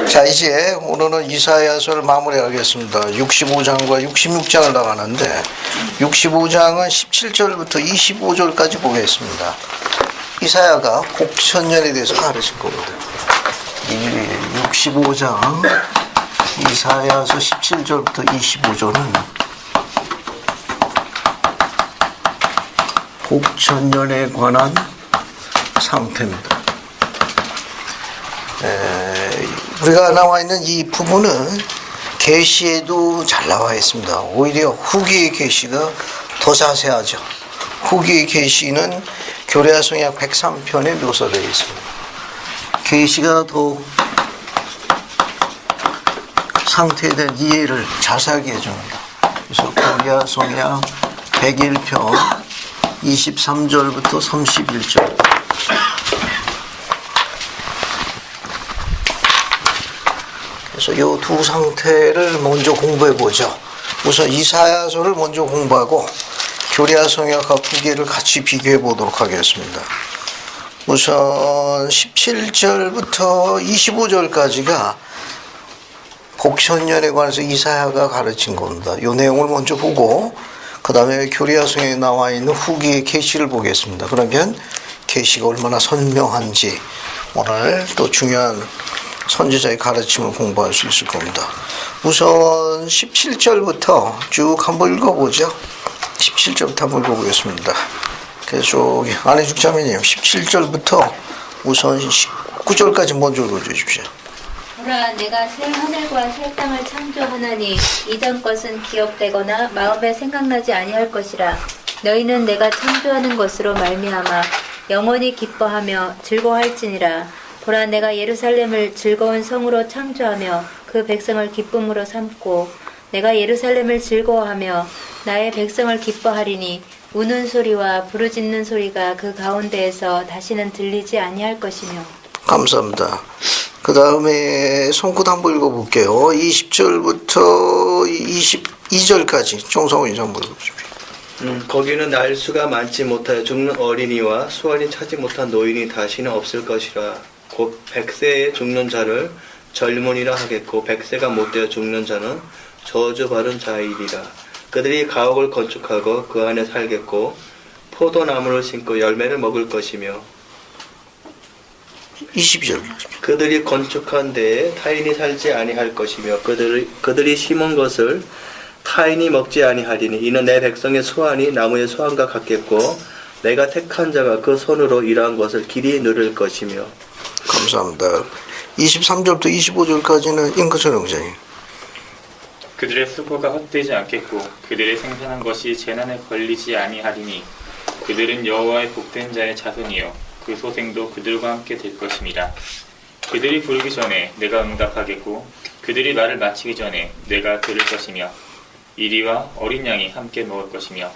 자, 이제 오늘은 이사야서를 마무리하겠습니다. 65장과 66장을 나가는데 65장은 17절부터 25절까지 보겠습니다. 이사야가 곡천년에 대해서 가르칠 거거든요. 이 65장 이사야서 17절부터 25절은 곡천년에 관한 상태입니다. 우리가 나와 있는 이 부분은 계시에도 잘 나와 있습니다. 오히려 후기의 계시가 더 자세하죠. 후기의 계시는 교례성약 103편에 묘사되어 있습니다. 계시가 더 상태에 대한 이해를 자세하게 해줍니다. 그래서 교례성약 101편 23절부터 31절. 그래서 이 두 상태를 먼저 공부해 보죠. 우선 이사야서를 먼저 공부하고 교례성약과 후기를 같이 비교해 보도록 하겠습니다. 우선 17절부터 25절까지가 곡천년에 관해서 이사야가 가르친 겁니다. 이 내용을 먼저 보고 그 다음에 교례성에 나와 있는 후기의 계시를 보겠습니다. 그러면 계시가 얼마나 선명한지 오늘 또 중요한 선지자의 가르침을 공부할 수 있을 겁니다. 우선 17절부터 쭉 한번 읽어보죠. 17절부터 한번 읽어보겠습니다. 그래서 안에 죽자매님 17절부터 우선 19절까지 먼저 읽어주십시오. 보라, 내가 새 하늘과 새 땅을 창조하나니 이전 것은 기억되거나 마음에 생각나지 아니할 것이라. 너희는 내가 창조하는 것으로 말미암아 영원히 기뻐하며 즐거워할지니라. 보라, 내가 예루살렘을 즐거운 성으로 창조하며 그 백성을 기쁨으로 삼고 내가 예루살렘을 즐거워하며 나의 백성을 기뻐하리니 우는 소리와 부르짖는 소리가 그 가운데에서 다시는 들리지 아니할 것이며. 감사합니다. 그 다음에 손끝 한번 읽어볼게요. 20절부터 22절까지 정성훈이 한번 읽어주십시오. 거기는 날수가 많지 못하여 죽는 어린이와 수완이 차지 못한 노인이 다시는 없을 것이라. 곧 100세에 죽는 자를 젊은이라 하겠고 100세가 못되어 죽는 자는 저주받은 자이리라. 그들이 가옥을 건축하고 그 안에 살겠고 포도나무를 심고 열매를 먹을 것이며 20절. 그들이 건축한 데에 타인이 살지 아니할 것이며 그들이 심은 것을 타인이 먹지 아니하리니 이는 내 백성의 수완이 나무의 수완과 같겠고 내가 택한 자가 그 손으로 일한 것을 길이 누릴 것이며. 감사합니다. 23절부터 25절까지는 잉크선 형제님. 그들의 수고가 헛되지 않겠고 그들의 생산한 것이 재난에 걸리지 아니하리니 그들은 여호와의 복된 자의 자손이요 그 소생도 그들과 함께 될 것임이라. 그들이 부르기 전에 내가 응답하겠고 그들이 말을 마치기 전에 내가 들을 것이며 이리와 어린 양이 함께 먹을 것이며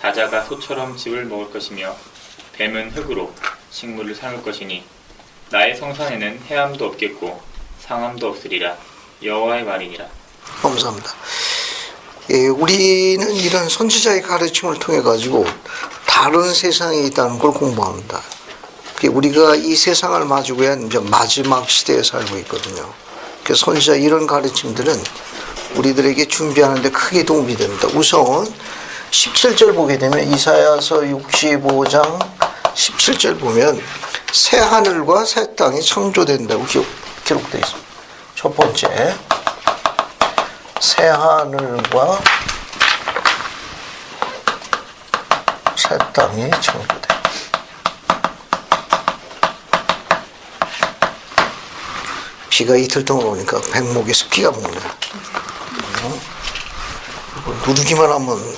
사자가 소처럼 즙을 먹을 것이며 뱀은 흙으로 식물을 삼을 것이니 나의 성산에는 해함도 없겠고 상함도 없으리라. 여호와의 말이니라. 감사합니다. 예, 우리는 이런 선지자의 가르침을 통해 가지고 다른 세상이 있다는 걸 공부합니다. 우리가 이 세상을 마주고 있는 이제 마지막 시대에 살고 있거든요. 그래서 선지자 이런 가르침들은 우리들에게 준비하는 데 크게 도움이 됩니다. 우선 17절 보게 되면 이사야서 65장 17절 보면 새 하늘과 새 땅이 창조된다고 기록되어 있습니다. 첫 번째, 새 하늘과 새 땅이 창조된다. 비가 이틀 동안 오니까 백목에 습기가 묻네. 누르기만 하면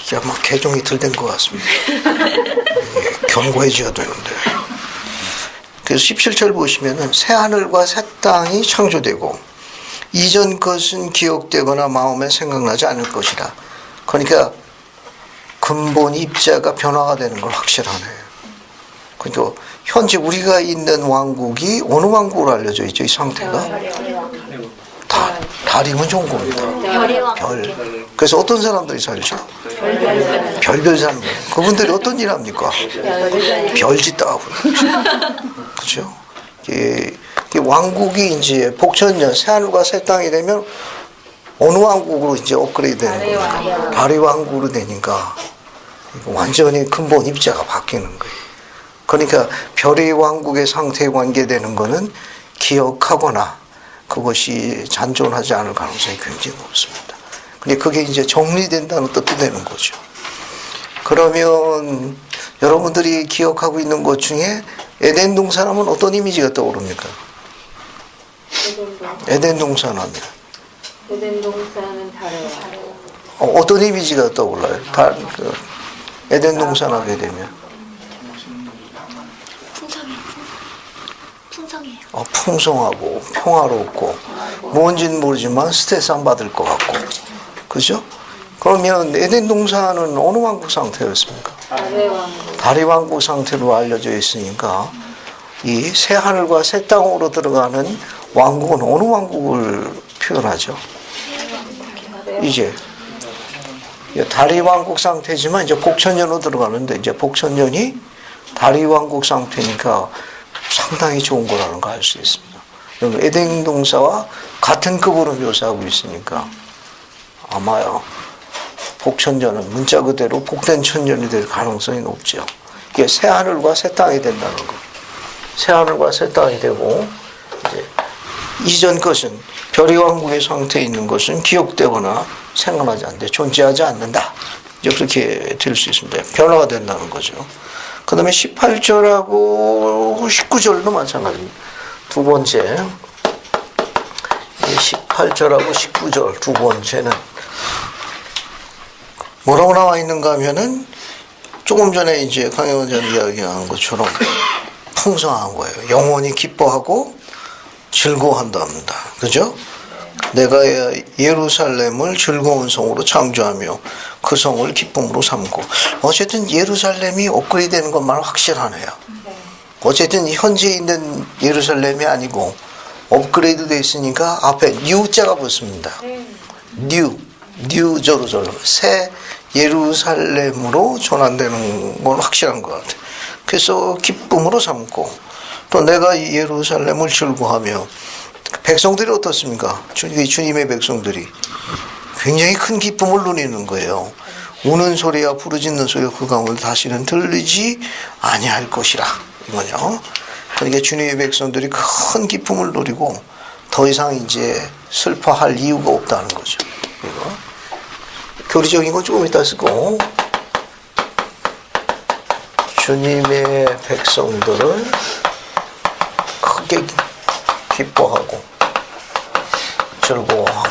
이게 아마 개종 이틀 된 것 같습니다. 경고해줘야 되는데. 그래서 17절 보시면은 새 하늘과 새 땅이 창조되고 이전 것은 기억되거나 마음에 생각나지 않을 것이라. 그러니까 근본 입자가 변화가 되는 걸 확실하네요. 그러니까 현재 우리가 있는 왕국이 어느 왕국으로 알려져 있죠? 이 상태가 달이면 좋은 겁니다. 별. 그래서 어떤 사람들이 살죠? 별별 사는 거예요. 그분들이 어떤 일 합니까? 별 짓다고. 그렇죠? 왕국이 이제 복천년 새하늘과 새 땅이 되면 어느 왕국으로 이제 업그레이드 되는 거예요? 달의 왕국으로 되니까 완전히 근본 입자가 바뀌는 거예요. 그러니까 별의 왕국의 상태에 관계되는 거는 기억하거나 그것이 잔존하지 않을 가능성이 굉장히 높습니다. 근데 그게 이제 정리된다는 뜻도 되는 거죠. 그러면 여러분들이 기억하고 있는 것 중에 에덴 동산하면 어떤 이미지가 떠오릅니까? 에덴 동산하면 에덴 동산은 달의 어떤 이미지가 떠올라요? 에덴 동산하게 되면 풍성해요. 풍성하고 평화롭고 뭔지는 모르지만 스트레스 안 받을 것 같고, 그죠? 그러면 에덴 동산은 어느 왕국 상태였습니까? 달의 왕국 상태로 알려져 있으니까 이 새 하늘과 새 땅으로 들어가는 왕국은 어느 왕국을 표현하죠? 이제 달의 왕국 상태지만 이제 복천년으로 들어가는데 이제 복천년이 달의 왕국 상태니까 상당히 좋은 거라는 걸 알 수 있습니다. 에덴 동사와 같은 급으로 묘사하고 있으니까 아마요 복천년은 문자 그대로 복된 천년이 될 가능성이 높죠. 이게 새 하늘과 새 땅이 된다는 거. 새 하늘과 새 땅이 되고 이제 이전 것은 별의 왕국의 상태에 있는 것은 기억되거나 생각나지 않는다. 존재하지 않는다. 이제 그렇게 될 수 있습니다. 변화가 된다는 거죠. 그 다음에 18절하고 19절도 마찬가지입니다. 두 번째 18절하고 19절 두 번째는 뭐라고 나와 있는가 하면은 조금 전에 이제 강혜원장이 이야기한 것처럼 풍성한 거예요. 영원히 기뻐하고 즐거워한답니다. 그죠? 내가 예루살렘을 즐거운 성으로 창조하며 그 성을 기쁨으로 삼고, 어쨌든 예루살렘이 업그레이드 되는 것만 확실하네요. 어쨌든 현재 있는 예루살렘이 아니고 업그레이드 되어 있으니까 앞에 뉴자가 붙습니다. 뉴 제루살렘, 새 예루살렘으로 전환되는 건 확실한 것 같아요. 그래서 기쁨으로 삼고, 또 내가 이 예루살렘을 즐거워하며, 백성들이 어떻습니까? 주님의 백성들이 굉장히 큰 기쁨을 누리는 거예요. 우는 소리와 부르짖는 소리가 그 가운데 다시는 들리지 아니할 것이라, 이거요. 그러니까 주님의 백성들이 큰 기쁨을 누리고 더 이상 이제 슬퍼할 이유가 없다는 거죠. 이거 교리적인 건 조금 이따 쓰고, 주님의 백성들을 크게 기뻐하고 즐거워하고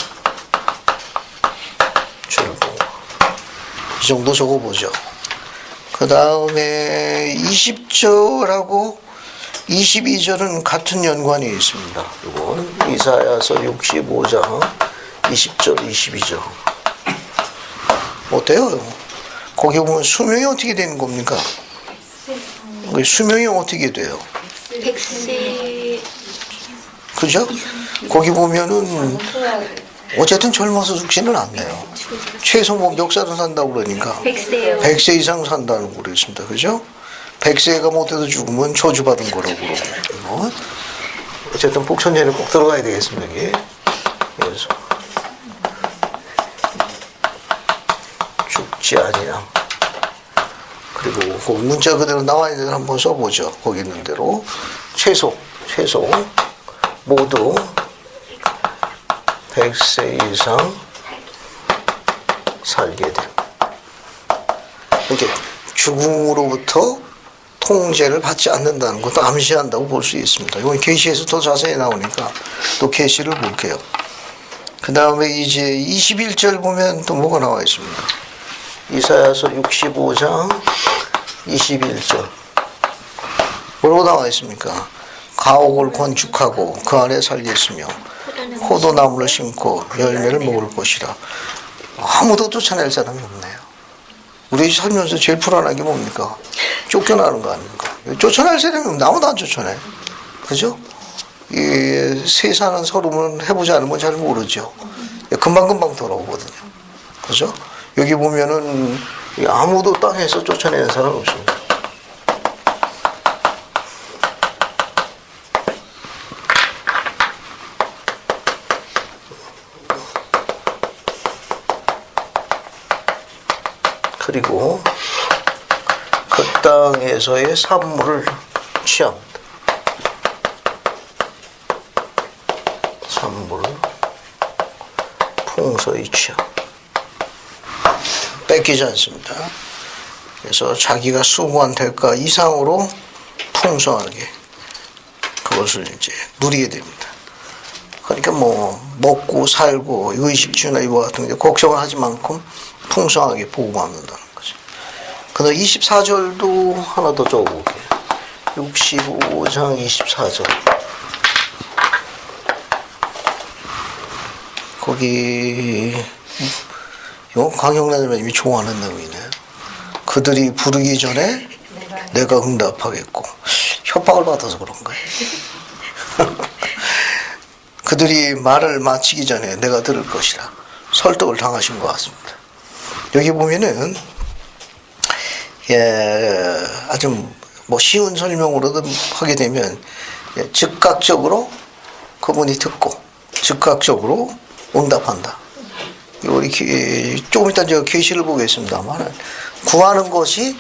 이 정도 적어보죠. 그 다음에 20절하고 22절은 같은 연관이 있습니다. 이건 이사야서 65장 20절 22절 어때요? 거기 보면 수명이 어떻게 되는 겁니까? 수명이 어떻게 돼요? 100세. 그죠? 거기 보면은 어쨌든 젊어서 죽지는 않네요. 최소 뭐 몇 살은 산다고 그러니까 100세요. 100세 이상 산다는 거 그랬습니다. 그죠? 100세가 못해도 죽으면 저주받은 거라고 그러고, 어쨌든 복천년에 꼭 들어가야 되겠습니다. 이게. 그래서 죽지 아니함. 그리고 거기 문자 그대로 나와 있는 대로 한번 써보죠. 거기 있는 대로 최소 모두 100세 이상 살게 됨. 이렇게 죽음으로부터 통제를 받지 않는다는 것도 암시한다고 볼 수 있습니다. 이건 계시에서 더 자세히 나오니까 또 계시를 볼게요. 그 다음에 이제 21절 보면 또 뭐가 나와 있습니다. 이사야서 65장 21절 뭐라고 나와 있습니까? 가옥을 건축하고 그 안에 살겠으며 포도나무를 심고 열매를 먹을 것이라. 아무도 쫓아낼 사람이 없네요. 우리 살면서 제일 불안한 게 뭡니까? 쫓겨나는 거 아닙니까? 쫓아낼 사람이 없는데 아무도 안 쫓아내. 그죠? 이 세상은 서름은 해보지 않으면 잘 모르죠. 금방금방 돌아오거든요. 그죠? 여기 보면은 아무도 땅에서 쫓아내는 사람 없습니다. 그리고 그 땅에서의 산물을 취합니다. 산물을 풍성히 취함. 뺏기지 않습니다. 그래서 자기가 수고한 대가 이상으로 풍성하게 그것을 이제 누리게 됩니다. 그러니까 뭐 먹고 살고 의식주나 이와 같은 게 걱정을 하지 만큼 풍성하게 보호받는다는 거죠. 그다음 24절도 하나 더 적어볼게요. 65장 24절. 거기 강영란 선생님이 좋아하는 내용이네. 그들이 부르기 전에 내가 응답하겠고. 협박을 받아서 그런 거예요. 그들이 말을 마치기 전에 내가 들을 것이라. 설득을 당하신 것 같습니다. 여기 보면은 아주 뭐 쉬운 설명으로도 하게 되면 즉각적으로 그분이 듣고 즉각적으로 응답한다. 우리 조금 이따 제가 계시를 보겠습니다만 구하는 것이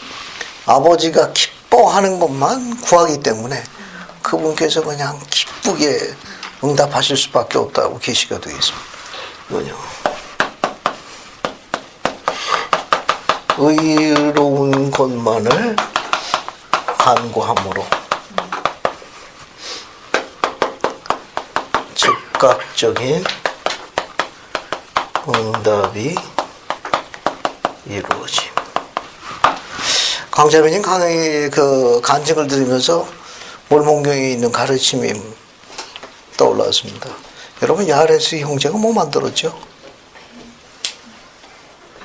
아버지가 기뻐하는 것만 구하기 때문에 그분께서 그냥 기쁘게 응답하실 수밖에 없다고 계시가 되겠습니다. 이건요. 의로운 것만을 간구함으로 즉각적인 응답이 이루어짐. 강자매님 강의 그 간증을 들으면서 몰몬경에 있는 가르침이 떠올랐습니다. 여러분 야레스 형제가 뭐 만들었죠?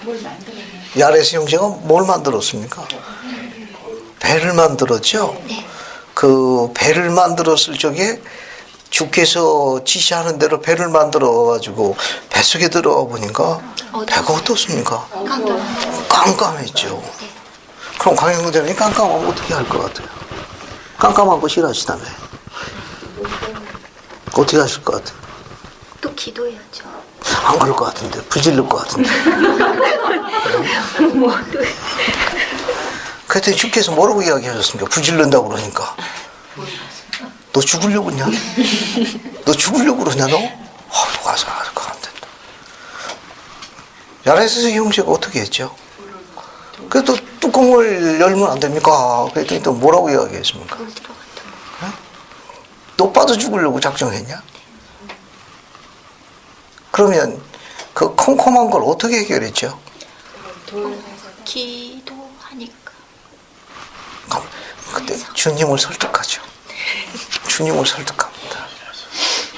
뭘 만들어요? 야레스 형제가 뭘 만들었습니까? 배를 만들었죠? 네. 그 배를 만들었을 적에 주께서 지시하는 대로 배를 만들어 가지고 뱃속에 들어가 보니까 배가 어떻습니까? 깜깜했죠. 그럼 강영대님이 깜깜하면 어떻게 할 것 같아요? 깜깜한 거 싫어하시다며. 어떻게 하실 것 같아요? 또 기도해야죠. 안 그럴 것 같은데, 부질릴 것 같은데. 그랬더니 주께서 뭐라고 이야기하셨습니까? 부질른다고 그러니까. 너 죽으려고 그러냐? 너 죽으려고 그러냐, 너? 와서 안 된다. 야레스 형제가 어떻게 했죠? 그래도 뚜껑을 열면 안 됩니까? 그랬더니 또 뭐라고 이야기했습니까? 네? 너 빠져 죽으려고 작정했냐? 그러면 그 컴컴한 걸 어떻게 해결했죠? 기도하니까. 그때 주님을 설득하죠. 주님을 설득합니다.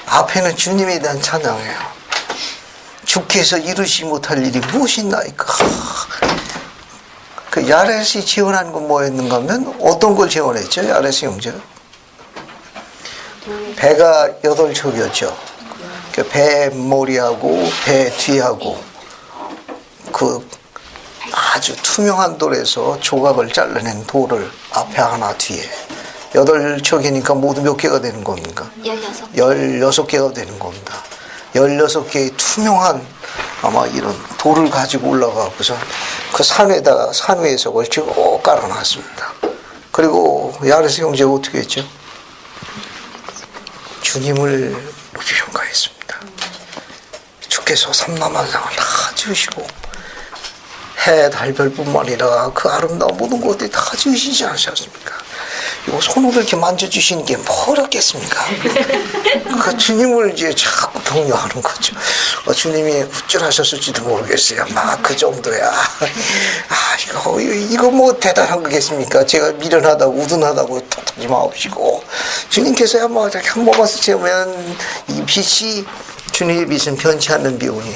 앞에는 주님에 대한 찬양이에요. 주께서 이루시 못할 일이 무엇이 있나이까. 그 야렛이 지원한 건 뭐였는가 하면 어떤 걸 지원했죠? 야렛 형제가 배가 8척이었죠. 그 배 머리하고 배 뒤하고 그 아주 투명한 돌에서 조각을 잘라낸 돌을 앞에 하나 뒤에 8척이니까 모두 몇 개가 되는 겁니까? 16개가 되는 겁니다. 16개의 투명한 아마 이런 돌을 가지고 올라가고서 그 산 위에서 그걸 쭉 깔아놨습니다. 그리고 야레스 형제가 어떻게 했죠? 주님을 높이 평가했습니다. 주께서 삼라만상을 다 지으시고 해, 달, 별뿐만 아니라 그 아름다운 모든 것들이 다 지으시지 않으셨습니까? 이거 손으로 이렇게 만져주시는 게 뭐였겠습니까? 그 주님을 이제 자꾸 동요하는 거죠. 주님이 굿절하셨을지도 모르겠어요. 막 그 정도야. 이거 뭐 대단한 거겠습니까? 제가 미련하다고 우둔하다고 탓하지 마옵시고 주님께서야 뭐 이렇게 한 번만 쓰시면 이 빛이 주님의 빛은 변치 않는 비오니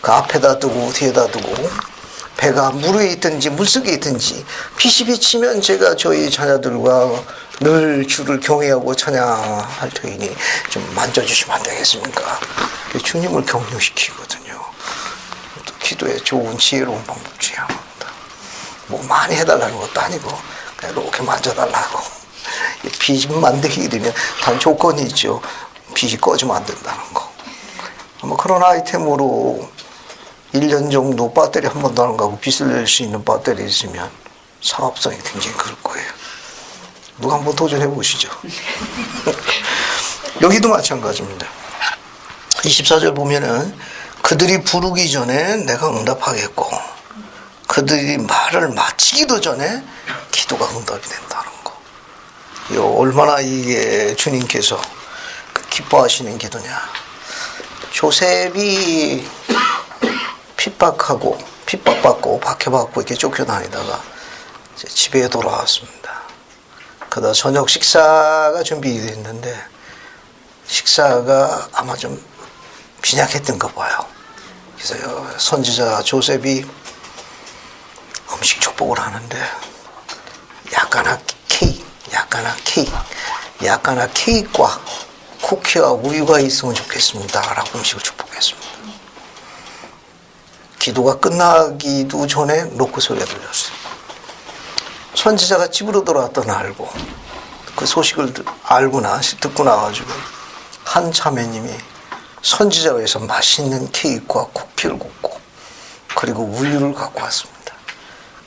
그 앞에다 두고 뒤에다 두고 배가 물 위에 있든지 물속에 있든지 빛이 비치면 제가 저희 자녀들과 늘 주를 경외하고 찬양할 터이니 좀 만져주시면 안 되겠습니까? 주님을 격려시키거든요. 또 기도에 좋은 지혜로운 방법 중에 하나입니다. 뭐 많이 해달라는 것도 아니고 그냥 이렇게 만져달라고. 빛 만들게 되면 단 조건이 있죠. 빛이 꺼지면 안 된다는 거. 뭐 그런 아이템으로 1년 정도 배터리 한 번도 안 가고 빚을 낼 수 있는 배터리 있으면 사업성이 굉장히 클 거예요. 누가 한번 도전해 보시죠. 여기도 마찬가지입니다. 24절 보면은 그들이 부르기 전에 내가 응답하겠고 그들이 말을 마치기도 전에 기도가 응답이 된다는 거. 이거 얼마나 이게 주님께서 기뻐하시는 기도냐. 조셉이 핍박받고 박해받고 이렇게 쫓겨다니다가 이제 집에 돌아왔습니다. 그러다 저녁 식사가 준비됐는데 식사가 아마 좀 빈약했던가 봐요. 그래서 선지자 조셉이 음식 축복을 하는데 약간의 케이크와 쿠키와 우유가 있으면 좋겠습니다 라고 음식을 축복했습니다. 기도가 끝나기도 전에 노크 소리가 들렸어요. 선지자가 집으로 돌아왔다는 알고 그 소식을 듣고 나가지고 한 자매님이 선지자가 위해서 맛있는 케이크와 쿠키를 굽고 그리고 우유를 갖고 왔습니다.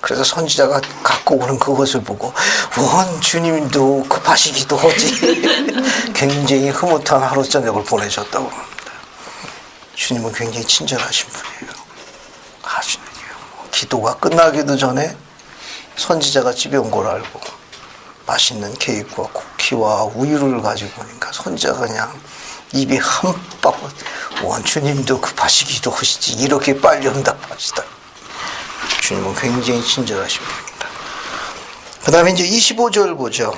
그래서 선지자가 갖고 오는 그것을 보고 원 주님도 급하시기도 하지 굉장히 흐뭇한 하루 저녁을 보내셨다고 합니다. 주님은 굉장히 친절하신 분이에요. 아주 기도가 끝나기도 전에 선지자가 집에 온 걸 알고 맛있는 케이크와 쿠키와 우유를 가지고 오니까 선지자가 그냥 입이 한박 원 주님도 급하시기도 하시지 이렇게 빨리 응답하시다. 주님은 굉장히 친절하신 분입니다. 그 다음에 이제 25절 보죠.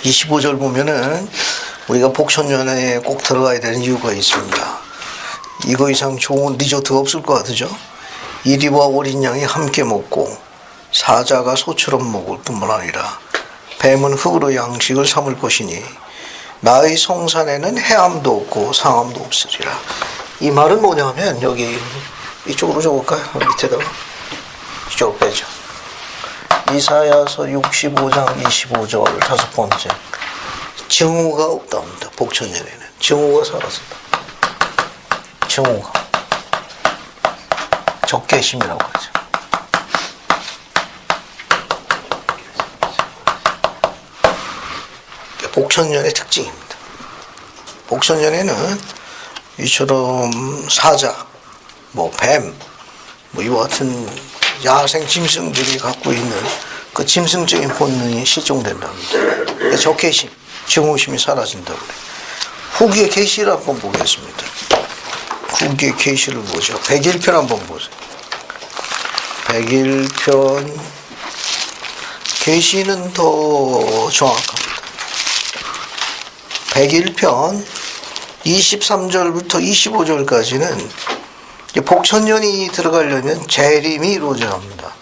25절 보면은 우리가 복천년에 꼭 들어가야 되는 이유가 있습니다. 이거 이상 좋은 리조트가 없을 것 같으죠. 이리와 어린 양이 함께 먹고 사자가 소처럼 먹을 뿐만 아니라 뱀은 흙으로 양식을 삼을 것이니 나의 성산에는 해함도 없고 상함도 없으리라. 이 말은 뭐냐면 여기 이쪽으로 적을까요? 밑에다가 이쪽으로 빼죠. 이사야서 65장 25절 다섯 번째. 증오가 없답니다. 복천년에는 증오가 사라진다. 증오가 적개심이라고 하죠. 복천년의 특징입니다. 복천년에는 이처럼 사자, 뱀, 이와 같은 야생 짐승들이 갖고 있는 그 짐승적인 본능이 실종된답니다. 적개심, 증오심이 사라진다고 그래요. 후기의 계시를 한번 보겠습니다. 후기의 계시를 보죠. 101편 한번 보세요. 101편 계시는 더 정확합니다. 101편 23절부터 25절까지는 복천년이 들어가려면 재림이 이루어져야 합니다.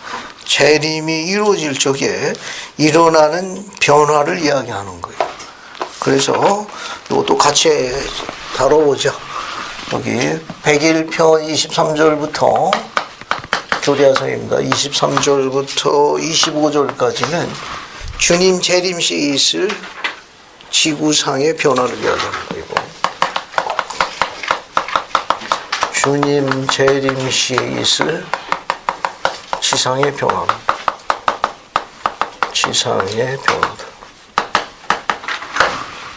재림이 이루어질 적에 일어나는 변화를 이야기하는 거예요. 그래서 이것도 같이 다뤄보죠. 여기 101편 23절부터 교리야서입니다. 23절부터 25절까지는 주님 재림 시에 있을 지구상의 변화를 이야기하는 거예요. 주님 재림 시에 있을 지상의 변화다. 지상의 변화다.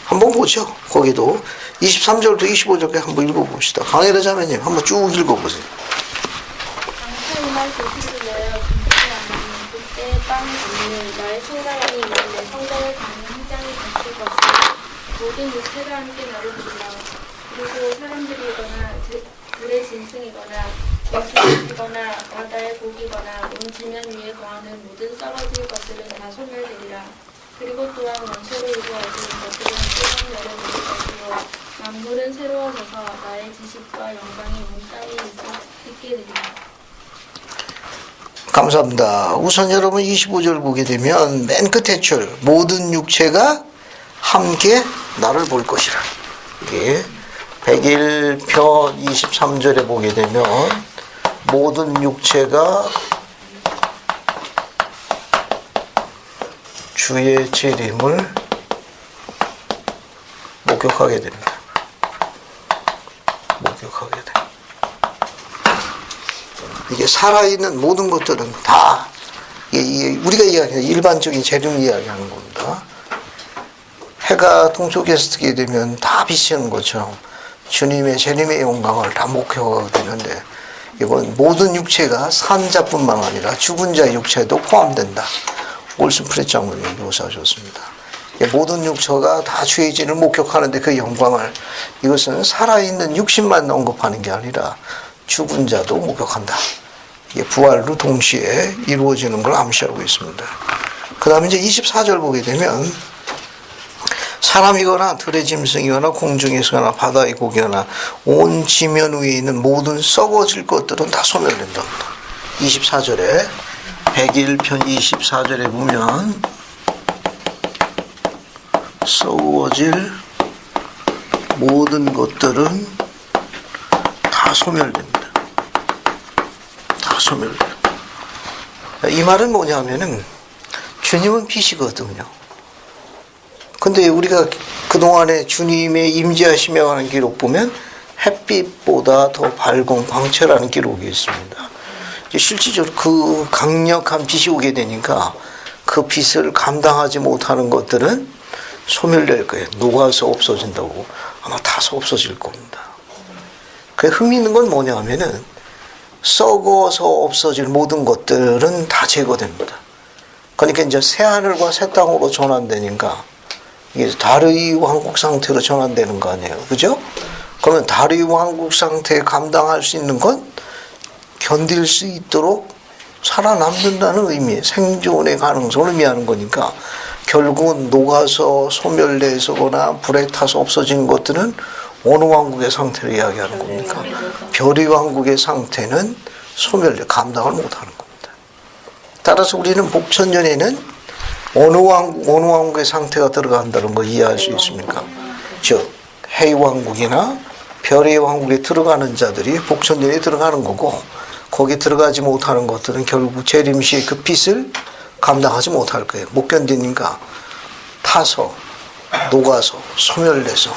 한번 보죠. 거기도 23절부터 25절까지 한번 읽어봅시다. 강혜라 자매님 한번 쭉 읽어보세요. 강타이만 도시를 내어 분투지 않으니 그때 빵이 없는 나의 성가라니 내 성전을 닫는 휘장이 닫힐 것이요 모든 육체가 함께 나를 부르라. 그리고 사람들이거나 들의 짐승이거나 역수이거나 바다의 고기거나 온 지면 위에 거하는 모든 썩어질 것들은 다 소멸되리라. 그리고 또한 원체로 이루어진 것들은 또한 내려놓을 것이요 만물은 새로워져서 나의 지식과 영광이 온 땅에 있게 되리라. 감사합니다. 우선 여러분 25절 보게 되면 맨 끝에 줄 모든 육체가 함께 나를 볼 것이라. 이게 101편 23절에 보게 되면 모든 육체가 주의 재림을 목격하게 됩니다. 목격하게 됩니다. 이게 살아있는 모든 것들은 다 이게 우리가 이야기하는 일반적인 재림 이야기하는 겁니다. 해가 동쪽에서 뜨게 되면 다 비치는 것처럼 주님의 재림의 영광을 다 목표가 되는데 이건 모든 육체가 산 자뿐만 아니라 죽은 자의 육체도 포함된다. 올슨 프렛 장로님이 묘사하셨습니다. 모든 육체가 다 주의 진을 목격하는데 그 영광을 이것은 살아있는 육신만 언급하는 게 아니라 죽은 자도 목격한다. 이게 부활로 동시에 이루어지는 걸 암시하고 있습니다. 그 다음에 이제 24절 보게 되면 사람이거나 들의 짐승이거나 공중에서거나 바다의 고기거나 온 지면 위에 있는 모든 썩어질 것들은 다 소멸된다. 24절에 101편 24절에 보면 썩어질 모든 것들은 다 소멸됩니다. 다 소멸돼요. 이 말은 뭐냐면은 주님은 빛이거든요. 근데 우리가 그동안에 주님의 임재하심에 관한 기록 보면 햇빛보다 더 밝은 광채라는 기록이 있습니다. 실질적으로 그 강력한 빛이 오게 되니까 그 빛을 감당하지 못하는 것들은 소멸될 거예요. 녹아서 없어진다고 아마 타서 없어질 겁니다. 그 흥미있는 건 뭐냐 하면은 썩어서 없어질 모든 것들은 다 제거됩니다. 그러니까 이제 새하늘과 새 땅으로 전환되니까 이게 달의 왕국 상태로 전환되는 거 아니에요. 그죠? 그러면 달의 왕국 상태에 감당할 수 있는 건 견딜 수 있도록 살아남는다는 의미예요. 생존의 가능성을 의미하는 거니까 결국은 녹아서 소멸되거나 불에 타서 없어진 것들은 어느 왕국의 상태를 이야기하는 겁니까? 별의 왕국의 상태는 소멸돼 감당을 못하는 겁니다. 따라서 우리는 복천년에는 어느 왕국의 상태가 들어간다는 거 이해할 수 있습니까? 즉 해의 왕국이나 별의 왕국에 들어가는 자들이 복천년에 들어가는 거고 거기에 들어가지 못하는 것들은 결국 재림 시에 그 빛을 감당하지 못할 거예요. 못 견디니까 타서 녹아서 소멸돼서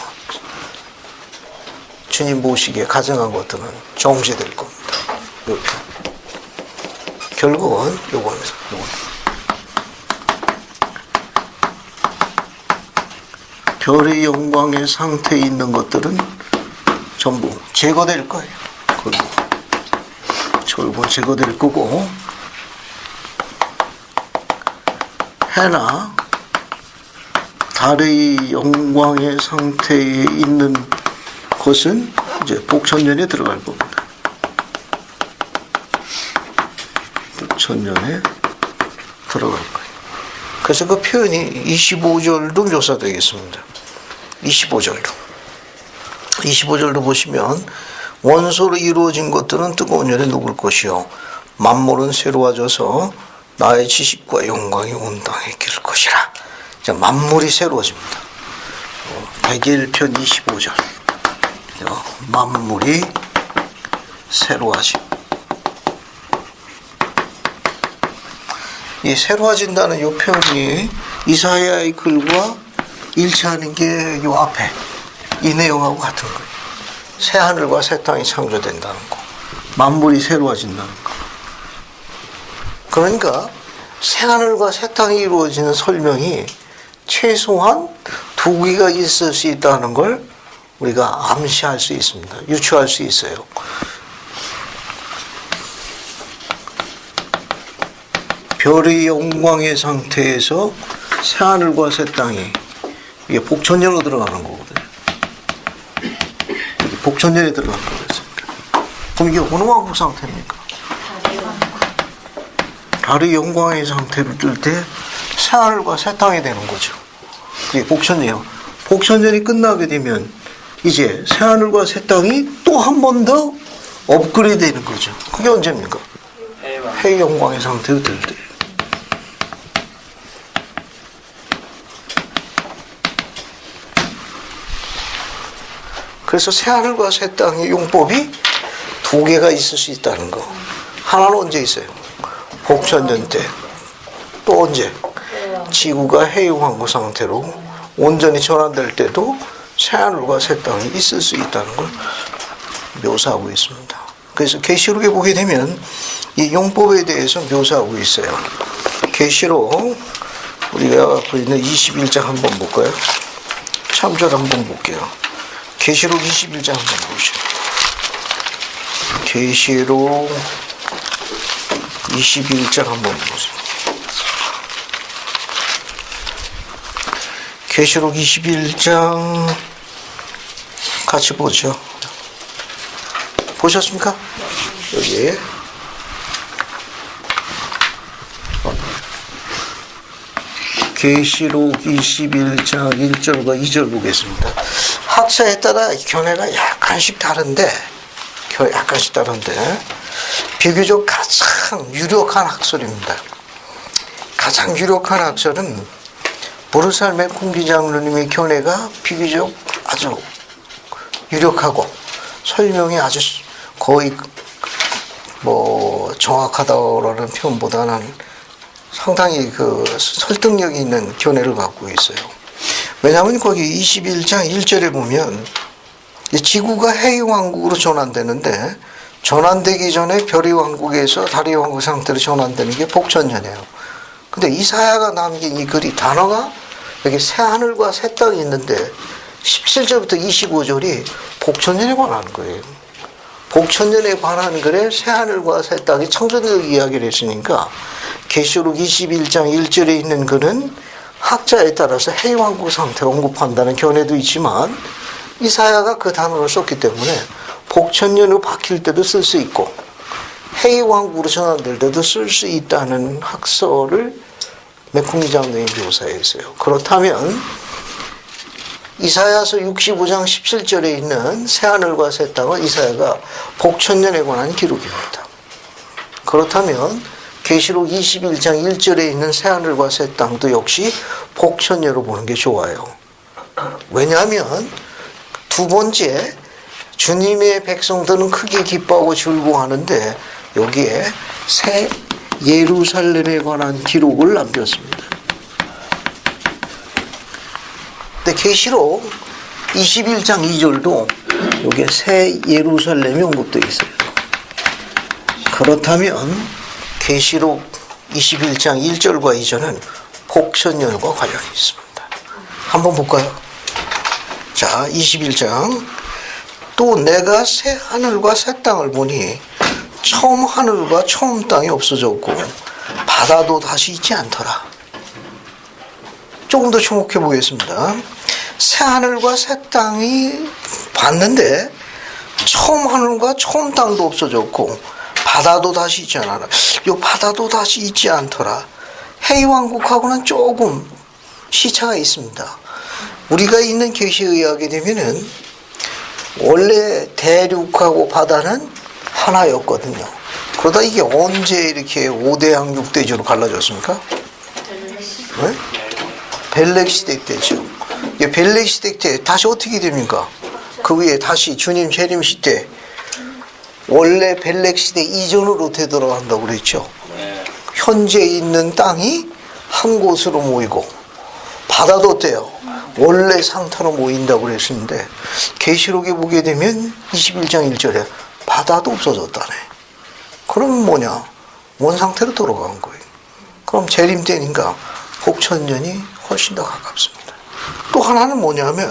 주님 보시기에 가증한 것들은 정죄될 겁니다. 결국은 요건 별의 영광의 상태에 있는 것들은 전부 제거될 거예요. 결국 제거될 거고 해나 달의 영광의 상태에 있는 것은 이제 복천년에 들어갈 겁니다. 복천년에 들어갈 거예요. 그래서 그 표현이 25절도 묘사되겠습니다. 25절도 보시면 원소로 이루어진 것들은 뜨거운 열에 녹을 것이요 만물은 새로워져서 나의 지식과 영광이 온 땅에 기를 것이라. 자, 만물이 새로워집니다. 101편 25절 만물이 새로워짐. 이 새로워진다는 이 표현이 이사야의 글과 일치하는 게 이 앞에 이 내용하고 같은 거예요. 새 하늘과 새 땅이 창조된다는 거, 만물이 새로워진다는 거. 그러니까 새 하늘과 새 땅이 이루어지는 설명이 최소한 두 개가 있을 수 있다는 걸 우리가 암시할 수 있습니다. 유추할 수 있어요. 별의 영광의 상태에서 새 하늘과 새 땅이 이게 복천년으로 들어가는 거거든요. 복천년에 들어가는 거였습니다. 그럼 이게 어느 왕국 상태입니까? 달의 영광의 상태를 뜰 때 새 하늘과 새 땅이 되는 거죠. 그게 복천년이에요. 복천년이 끝나게 되면 이제 새 하늘과 새 땅이 또 한 번 더 업그레이드 되는 거죠. 그게 언제입니까? 해의 영광의 상태로 들 때. 그래서 새 하늘과 새 땅의 용법이 두 개가 있을 수 있다는 거. 하나는 언제 있어요? 복천년 때. 또 언제? 지구가 해의 왕국 상태로 온전히 전환될 때도 새 하늘과 새 땅이 있을 수 있다는 걸 묘사하고 있습니다. 그래서 계시록에 보게 되면 이 용법에 대해서 묘사하고 있어요. 계시록 우리가 갖고 있는 21장 한번 볼까요? 참조를 한번 볼게요. 계시록 21장 한번 보시죠. 계시록 21장 한번 보세요. 계시록 21장 같이 보죠. 보셨습니까? 여기 계시록 21장 1절과 2절 보겠습니다. 학자에 따라 견해가 약간씩 다른데 비교적 가장 유력한 학설입니다. 가장 유력한 학설은 보르살메 공기장로님의 견해가 비교적 아주 유력하고 설명이 아주 거의 정확하다라는 표현보다는 상당히 그 설득력이 있는 견해를 갖고 있어요. 왜냐하면 거기 21장 1절에 보면 지구가 해이왕국으로 전환되는데 전환되기 전에 별의 왕국에서 달의 왕국 상태로 전환되는 게 복천년이에요. 근데 이사야가 남긴 이 글이 단어가 여기 새 하늘과 새 땅이 있는데 17절부터 25절이 복천년에 관한 거예요. 복천년에 관한 글에 새 하늘과 새 땅이 창조적 이야기를 했으니까 계시록 21장 1절에 있는 글은 학자에 따라서 해이왕국 상태를 언급한다는 견해도 있지만 이사야가 그 단어를 썼기 때문에 복천년으로 바뀔 때도 쓸 수 있고 해이왕국으로 전환될 때도 쓸 수 있다는 학설을 메콩이 장로의 묘사에 있어요. 그렇다면 이사야서 65장 17절에 있는 새하늘과 새 땅은 이사야가 복천년에 관한 기록입니다. 그렇다면 계시록 21장 1절에 있는 새하늘과 새 땅도 역시 복천년으로 보는 게 좋아요. 왜냐하면 두 번째 주님의 백성들은 크게 기뻐하고 즐거워하는데 여기에 새 예루살렘에 관한 기록을 남겼습니다. 근데 계시록 21장 2절도 여기에 새 예루살렘이 언급되어 있어요. 그렇다면 계시록 21장 1절과 2절은 복천년과 관련이 있습니다. 한번 볼까요? 자, 21장. 또 내가 새 하늘과 새 땅을 보니 처음 하늘과 처음 땅이 없어졌고 바다도 다시 있지 않더라. 조금 더 주목해 보겠습니다. 새 하늘과 새 땅이 봤는데 처음 하늘과 처음 땅도 없어졌고 바다도 다시 있지 않아라. 이 바다도 다시 있지 않더라. 해이왕국하고는 조금 시차가 있습니다. 우리가 있는 계시에 의하게 되면은 원래 대륙하고 바다는 하나였거든요. 그러다 이게 언제 이렇게 5대양 6대주로 갈라졌습니까? 네? 벨렉 시대 때죠. 벨렉 시대 때 다시 어떻게 됩니까? 그 위에 다시 주님 재림 시대 원래 벨렉 시대 이전으로 되돌아간다고 그랬죠. 현재 있는 땅이 한 곳으로 모이고 바다도 어때요? 원래 상태로 모인다고 그랬는데 계시록에 보게 되면 21장 1절에 바다도 없어졌다네. 그럼 뭐냐? 원 상태로 돌아간 거예요. 그럼 재림 때니까 복천년이 훨씬 더 가깝습니다. 또 하나는 뭐냐면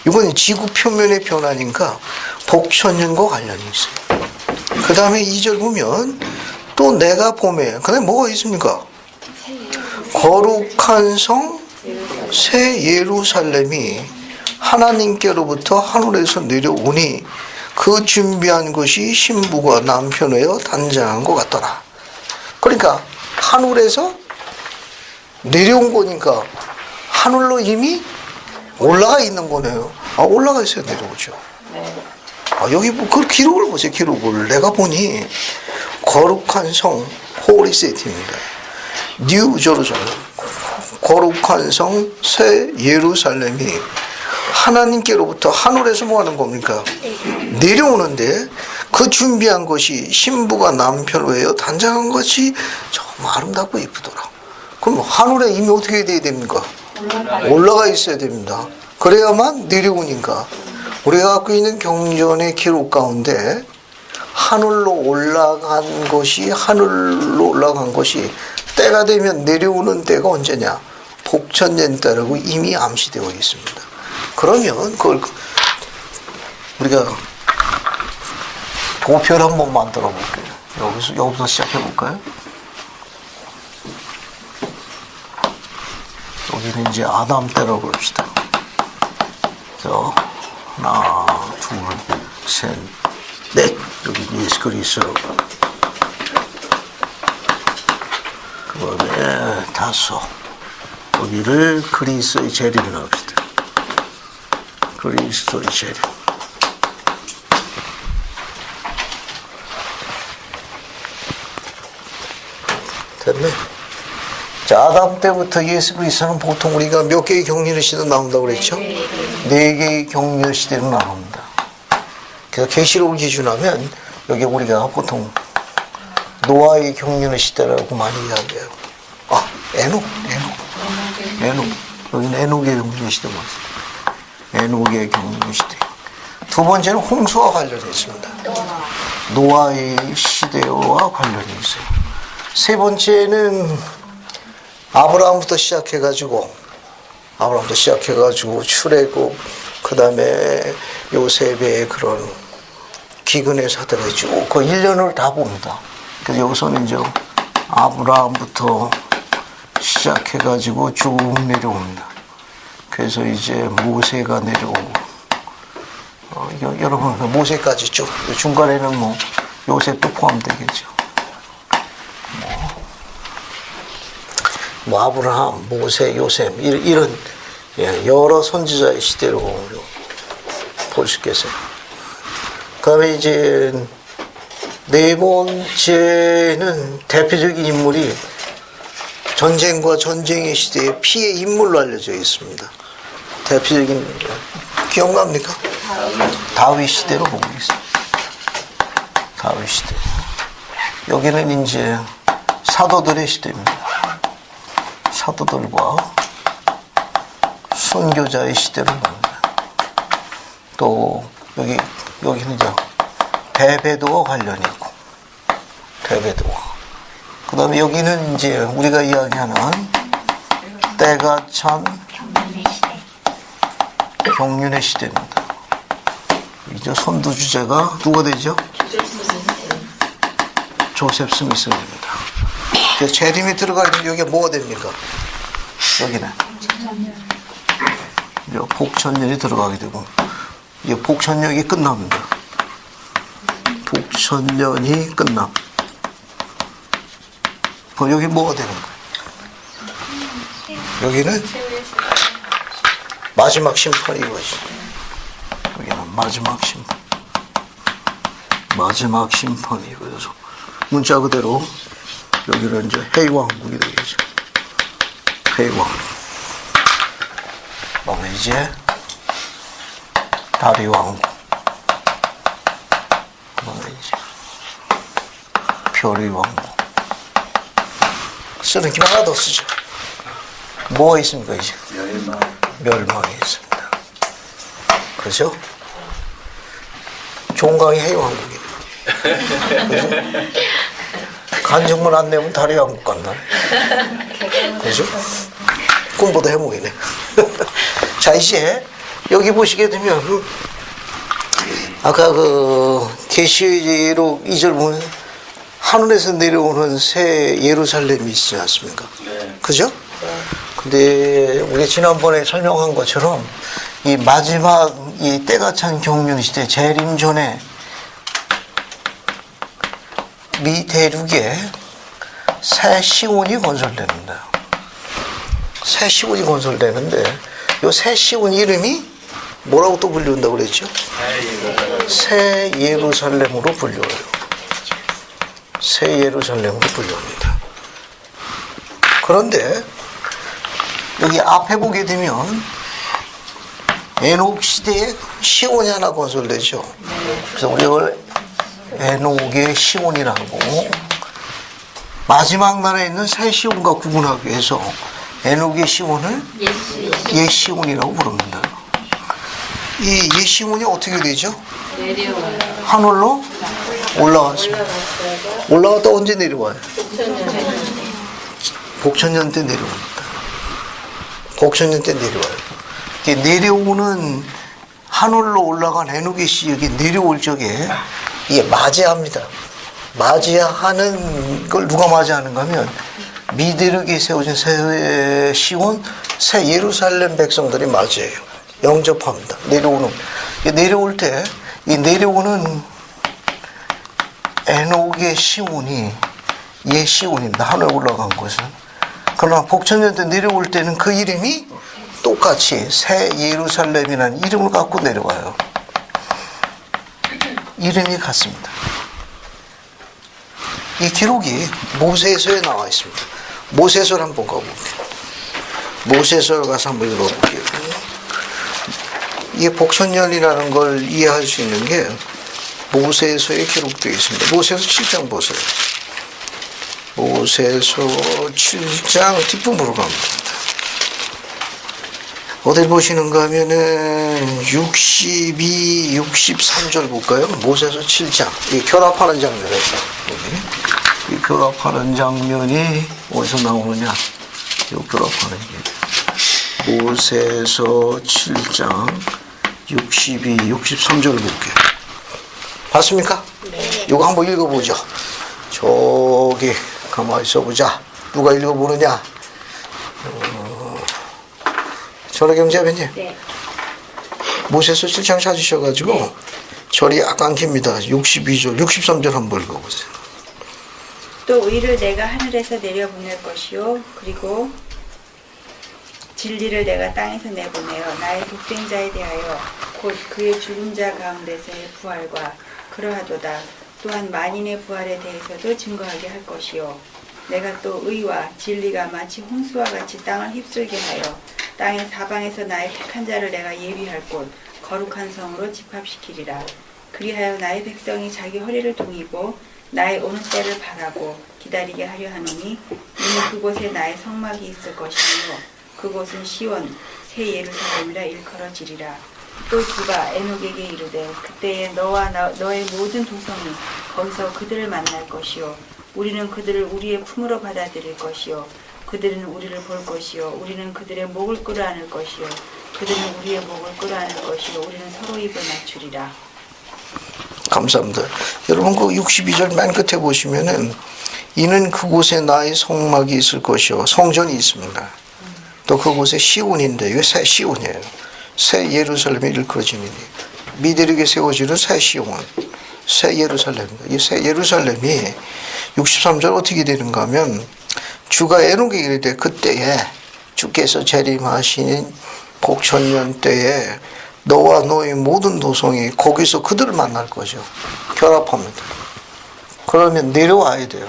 이번 지구 표면의 변화니까 복천년과 관련이 있어요. 그 다음에 2절 보면 또 내가 봄에 그 다음에 뭐가 있습니까? 거룩한 성 새 예루살렘이 하나님께로부터 하늘에서 내려오니 그 준비한 것이 신부가 남편에여 단장한 것 같더라. 그러니까 하늘에서 내려온 거니까 하늘로 이미 올라가 있는 거네요. 아, 올라가 있어야 내려오죠. 아, 여기 그 기록을 보세요. 기록을 내가 보니 거룩한 성 호리세트입니다. 뉴 제루살렘 거룩한 성 새 예루살렘이 하나님께로부터 하늘에서 뭐 하는 겁니까? 내려오는데 그 준비한 것이 신부가 남편을 위하여 단장한 것이 정말 아름답고 예쁘더라. 그럼 하늘에 이미 어떻게 돼야 됩니까? 올라가 있어야 됩니다. 그래야만 내려오니까 우리가 갖고 있는 경전의 기록 가운데 하늘로 올라간 것이 때가 되면 내려오는 때가 언제냐? 복천년 때라고 이미 암시되어 있습니다. 그러면 그걸 우리가 도표를 한번 만들어 볼게요. 여기서 시작해 볼까요? 여기는 이제 아담 때라고 합시다. 그래서 하나, 둘, 셋, 넷. 여기 예수 그리스도. 그다음에 다섯. 여기를 그리스도의 재림이라고 합시다. 그리스도의 재림. 됐네. 자, 아담 때부터 예수 그리스도는 보통 우리가 몇 개의 경륜의 시대 나온다고 그랬죠? 네 개의 경륜의 시대로 나옵니다. 그래서 계시록을 기준하면 여기 우리가 보통 노아의 경륜의 시대라고 많이 이야기해요. 아, 에녹. 여기는 에녹의 경륜의 시대가 있습니다. 에녹의 경륜의 시대. 두 번째는 홍수와 관련이 있습니다. 노아의 시대와 관련이 있어요. 세 번째는 아브라함부터 시작해가지고 출애굽, 그 다음에 요셉의 그런 기근의 사태가 쭉 그 1년을 다 봅니다. 그래서 여기서는 이제 아브라함부터 시작해가지고 쭉 내려옵니다. 그래서 이제 모세가 내려오고, 여러분, 모세까지 쭉, 중간에는 뭐 요셉도 포함되겠죠. 뭐 아브라함, 모세, 요셉 이런 여러 선지자의 시대로 볼 수 있겠어요. 그다음에 이제 네 번째는 대표적인 인물이 전쟁과 전쟁의 시대의 피의 인물로 알려져 있습니다. 대표적인 기억납니까? 다윗 시대로 보고 있습니다. 다윗 시대. 여기는 이제 사도들의 시대입니다. 사도들과 순교자의 시대로 봅니다. 또 여기는 이제 베베도와 관련이 있고, 베베도와. 그 다음에 여기는 이제 우리가 이야기하는 때가 찬 경륜의 시대입니다. 이제 선두주자가 누가 되죠? 조셉 스미스입니다. 그래서 재림이 들어가면 여기가 뭐가 됩니까? 여기는 복천년이 들어가게 되고, 이 복천년이 끝납니다. 복천년이 끝남. 그럼 여기 뭐가 되는 거예요? 여기는 마지막 심판이 이루어지죠. 여기는 마지막 심판. 마지막 심판이 이루어져서 문자 그대로 여기는 이제 해왕국이 되겠죠. 해왕. 그다음에 이제 다리왕국. 그다음에 이제 별이왕국. 쓰는 김 하나 더 쓰죠. 뭐가 있습니까 이제? 멸망이 있습니다. 그렇죠? 종강이 해왕국이에요. 그렇죠? 간증문 안 내면 다리 왕국 간다. 그죠? 꿈보다 해몽이네. 자, 이제 여기 보시게 되면 아까 그 계시록 2절 보면 하늘에서 내려오는 새 예루살렘이 있지 않습니까? 그죠? 근데 우리 지난번에 설명한 것처럼 이 마지막 이 때가 찬 경륜 시대 재림 전에 미 대륙에 새 시온이 건설됩니다. 새 시온이 건설되는데 이 새 시온 이름이 뭐라고 또 불린다고 그랬죠? 새 예루살렘으로 불려요. 새 예루살렘으로 불립니다. 그런데 여기 앞에 보게 되면 에녹 시대에 시온이 하나 건설되죠. 그래서 우리가 에녹의 시온이라고 마지막 날에 있는 새 시온과 구분하기 위해서 에녹의 시온을 옛 시온이라고 부릅니다. 이 예시문이 어떻게 되죠? 하늘로 올라갔습니다. 올라갔다 언제 내려와요? 복천년 때 내려옵니다. 복천년 때 내려와요. 이게 내려오는 하늘로 올라간 에녹의 씨 여기 내려올 적에 이게 맞이합니다. 맞이하는 걸 누가 맞이하는가 하면 미대륙에 세워진 새 시온, 새 예루살렘 백성들이 맞이해요. 영접합니다. 내려올 때 이 내려오는 에녹의 시온이 시온입니다. 하늘에 올라간 것은. 그러나 복천년 때 내려올 때는 그 이름이 똑같이 새 예루살렘이라는 이름을 갖고 내려와요. 이름이 같습니다. 이 기록이 모세서에 나와 있습니다. 모세서를 한번 가볼게요. 모세서 가서 한번 읽어볼게요. 이게 복천년이라는 걸 이해할 수 있는 게 모세서에 기록되어 있습니다. 모세서 7장 보세요. 모세서 7장 뒷부분으로 갑니다. 어딜 보시는가 하면은 62, 63절 볼까요? 모세서 7장. 이 결합하는 장면이에요. 이 결합하는 장면이 어디서 나오느냐? 이 결합하는 게. 모세서 7장 62, 63절 볼게요. 봤습니까? 네. 이거 한번 읽어보죠. 저기 가만히 있어보자. 누가 읽어보느냐? 전화경제아버님. 네. 모세서 7장 찾으셔가지고 네. 절이 약간 깁니다. 62절, 63절 한번 읽어보세요. 또 의를 내가 하늘에서 내려보낼 것이요 그리고 진리를 내가 땅에서 내보내어 나의 독된 자에 대하여 곧 그의 죽은 자 가운데서의 부활과 그러하도다. 또한 만인의 부활에 대해서도 증거하게 할 것이요 내가 또 의와 진리가 마치 홍수와 같이 땅을 휩쓸게 하여 땅의 사방에서 나의 택한 자를 내가 예비할 곳 거룩한 성으로 집합시키리라. 그리하여 나의 백성이 자기 허리를 동이고 나의 오는 때를 바라고 기다리게 하려 하노니 이는 그곳에 나의 성막이 있을 것이며 그곳은 시온 새 예루살렘이라 일컬어지리라. 또 주가 에녹에게 이르되 그때에 너와 너의 모든 도성이 거기서 그들을 만날 것이요 우리는 그들을 우리의 품으로 받아들일 것이요 그들은 우리를 볼 것이요 우리는 그들의 목을 끌어안을 것이요 그들은 우리의 목을 끌어안을 것이요 우리는 서로 입을 맞추리라. 감사합니다. 여러분 그 62절 맨 끝에 보시면은 이는 그곳에 나의 성막이 있을 것이요 성전이 있습니다. 또 그곳에 시온인데 이게 새 시온이에요. 새 예루살렘이 일컬어지니 미대륙에 세워지는 새 시온, 새 예루살렘입니다. 이 새 예루살렘이 63절 어떻게 되는가 하면 주가 에녹에게 이르되 그때에 주께서 재림하신 복천년 때에 너와 너의 모든 도성이 거기서 그들을 만날 거죠. 결합합니다. 그러면 내려와야 돼요.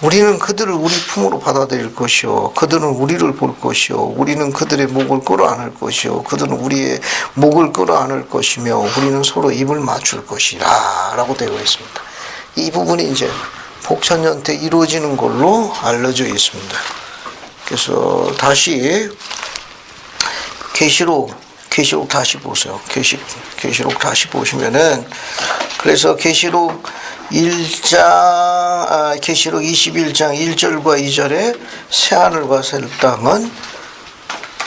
우리는 그들을 우리 품으로 받아들일 것이요 그들은 우리를 볼 것이요 우리는 그들의 목을 끌어안을 것이요 그들은 우리의 목을 끌어안을 것이며 우리는 서로 입을 맞출 것이라 라고 되어 있습니다. 이 부분이 이제 복천년 때 이루어지는 걸로 알려져 있습니다. 그래서 다시 계시록 다시 보세요. 계시록 다시 보시면은 그래서 계시록 21장 1절과 2절에 새하늘과 새 땅은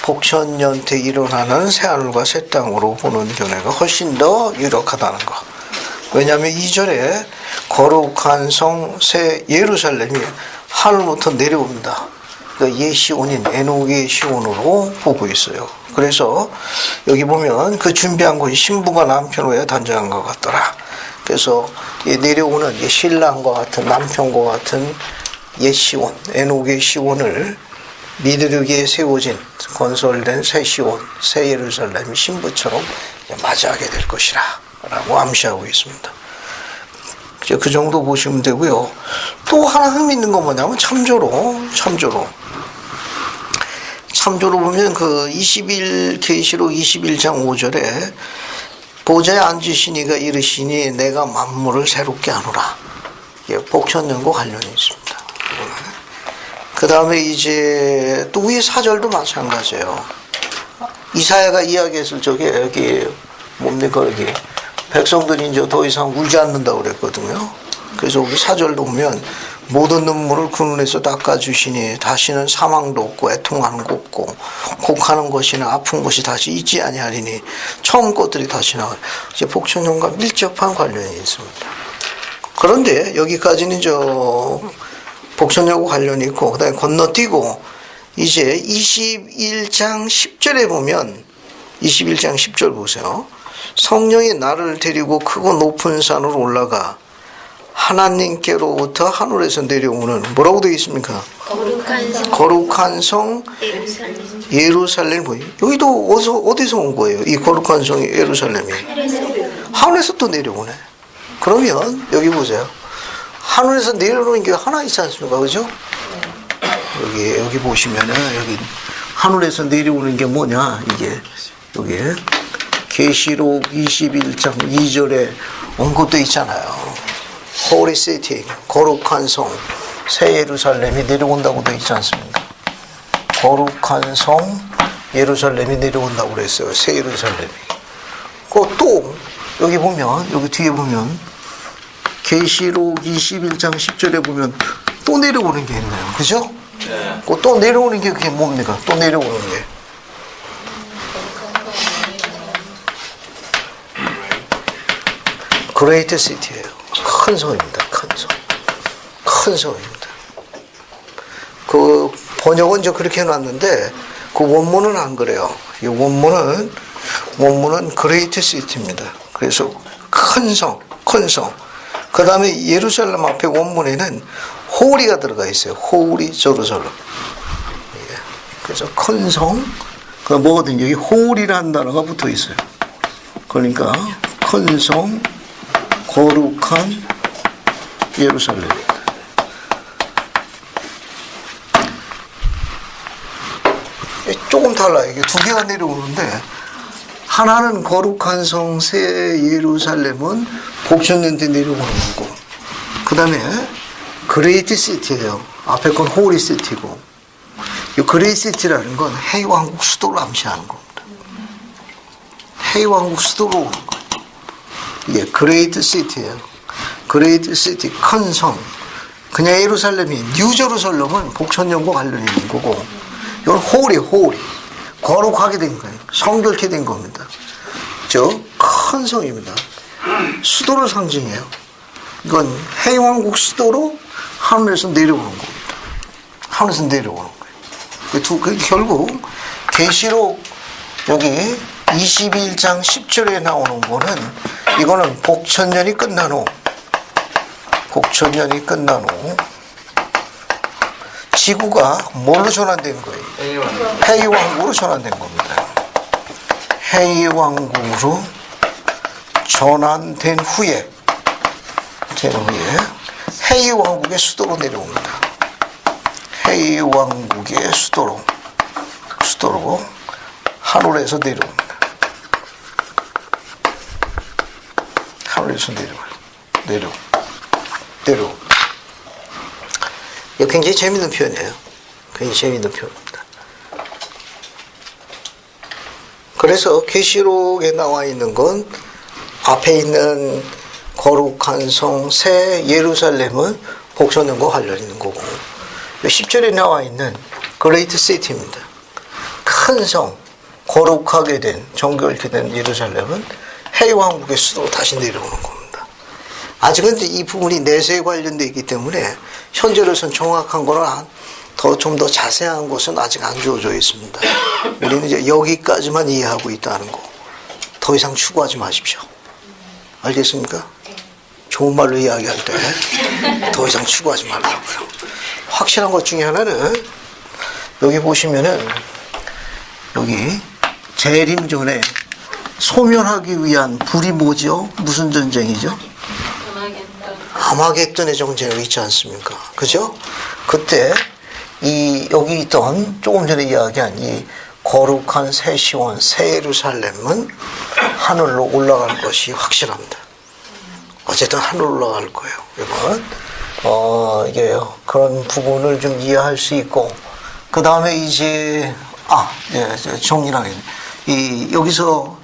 복천년 때 일어나는 새하늘과 새 땅으로 보는 견해가 훨씬 더 유력하다는 거. 왜냐하면 2절에 거룩한 성 새 예루살렘이 하늘부터 내려옵니다. 그 예시온인 에녹의 시온으로 보고 있어요. 그래서 여기 보면 그 준비한 곳이 신부가 남편 외에 단정한 것 같더라. 그래서 내려오는 신랑과 같은 남편과 같은 예시온, 에녹의 시온을 미드르기에 세워진 건설된 새 시온, 새 예루살렘이 신부처럼 맞이하게 될 것이라 라고 암시하고 있습니다. 그 정도 보시면 되고요. 또 하나 흥미있는 건 뭐냐면 참조로 보면 그 계시록 21장 5절에 보좌에 앉으시니가 이르시니 내가 만물을 새롭게 하노라. 복천년과 관련이 있습니다. 그 다음에 이제 또 위에 4절도 마찬가지예요. 이사야가 이야기했을 적에 여기 뭡니까 여기 백성들이 이제 더 이상 울지 않는다고 그랬거든요. 그래서 우리 사절도 보면 모든 눈물을 그 눈에서 닦아주시니 다시는 사망도 없고 애통하는 거 없고 곡하는 것이나 아픈 것이 다시 있지 아니하리니 처음 것들이 다시 나와요. 이제 복천연과 밀접한 관련이 있습니다. 그런데 여기까지는 저 복천연과 관련이 있고 그 다음에 건너뛰고 이제 21장 10절에 보면 21장 10절 보세요. 성령이 나를 데리고 크고 높은 산으로 올라가 하나님께로부터 하늘에서 내려오는 뭐라고 되어 있습니까? 거룩한 성 예루살렘 보이. 여기도 어디서 온 거예요? 이 거룩한 성 예루살렘이 하늘에서 또 내려오네. 그러면 여기 보세요. 하늘에서 내려오는 게 하나 있지 않습니까? 그죠? 여기 보시면은 여기 하늘에서 내려오는 게 뭐냐? 이게 여기 계시록 21장 2절에 언급되어 있잖아요. Holy City, 거룩한 성, 새 예루살렘이 내려온다고 되어 있지 않습니까? 거룩한 성 예루살렘이 내려온다고 그랬어요. 새 예루살렘이. 또 여기 보면 여기 뒤에 보면 계시록 21장 10절에 보면 또 내려오는 게 있네요. 그죠? 네. 또 내려오는 게 그게 뭡니까? 또 내려오는 게. 그레이트 시티예요. 큰 성입니다. 큰 성. 큰 성입니다. 그 번역은 저 그렇게 해놨는데 그 원문은 안 그래요. 이 원문은 그레이트 시티입니다. 그래서 큰 성, 큰 성. 그 다음에 예루살렘 앞에 원문에는 호리가 들어가 있어요. 호리 제루살렘. 예. 그래서 큰 성, 그 뭐거든 여기 호리라는 단어가 붙어 있어요. 그러니까 큰 성, 거룩한 예루살렘. 조금 달라요. 이게 두 개가 내려오는데 하나는 거룩한 성 새 예루살렘은 복천년대 내려오는 거고, 그 다음에 그레이트 시티예요. 앞에 건 호리 시티고, 이 그레이트 시티라는 건 해왕국 수도를 암시하는 겁니다. 해왕국 수도로 오는 거예요. 이게 그레이트 시티예요. 그레이트 시티, 큰 성. 그냥 예루살렘이 뉴 제루살렘은 복천년과 관련이 있는 거고, 이건 호리 거룩하게 된 거예요. 성결케 된 겁니다. 저 큰 성입니다. 수도를 상징해요. 이건 해왕국 수도로 하늘에서 내려오는 겁니다. 하늘에서 내려오는 거예요. 결국 계시록 여기 21장 10절에 나오는 거는 이거는 복천년이 끝난 후 지구가 뭘로 전환된 거예요? 해이왕국으로 전환된 겁니다. 해이왕국으로 전환된 후에 해이왕국의 수도로 내려옵니다. 해이왕국의 수도로 하늘에서 내려옵니다. 하늘에서 내려옵니다. 이거 굉장히 재밌는 표현이에요. 굉장히 재밌는 표현입니다. 그래서 계시록에 나와 있는 건 앞에 있는 거룩한 성 새 예루살렘은 복천년과 관련 있는 거고, 10절에 나와 있는 그레이트 시티입니다. 큰 성, 거룩하게 된, 정결케 된 예루살렘은 해왕국의 수도로 다시 내려오는 겁니다. 아직은 이 부분이 내세에 관련되어 있기 때문에 현재로서는 정확한 거는 좀 더 자세한 것은 아직 안 주어져 있습니다. 우리는 이제 여기까지만 이해하고 있다는 거. 더 이상 추구하지 마십시오. 알겠습니까? 좋은 말로 이야기할 때 더 이상 추구하지 말라고요. 확실한 것 중에 하나는 여기 보시면은 여기 재림 전에 소멸하기 위한 불이 뭐죠? 무슨 전쟁이죠? 아마겟돈의 전쟁이 있지 않습니까? 그죠? 그때 여기 있던 조금 전에 이야기한 이 거룩한 새 시온 새 예루살렘은 하늘로 올라갈 것이 확실합니다. 어쨌든 하늘로 올라갈 거예요. 여러분, 이게 그런 부분을 좀 이해할 수 있고, 그 다음에 이제 정리를 하겠습니다. 여기서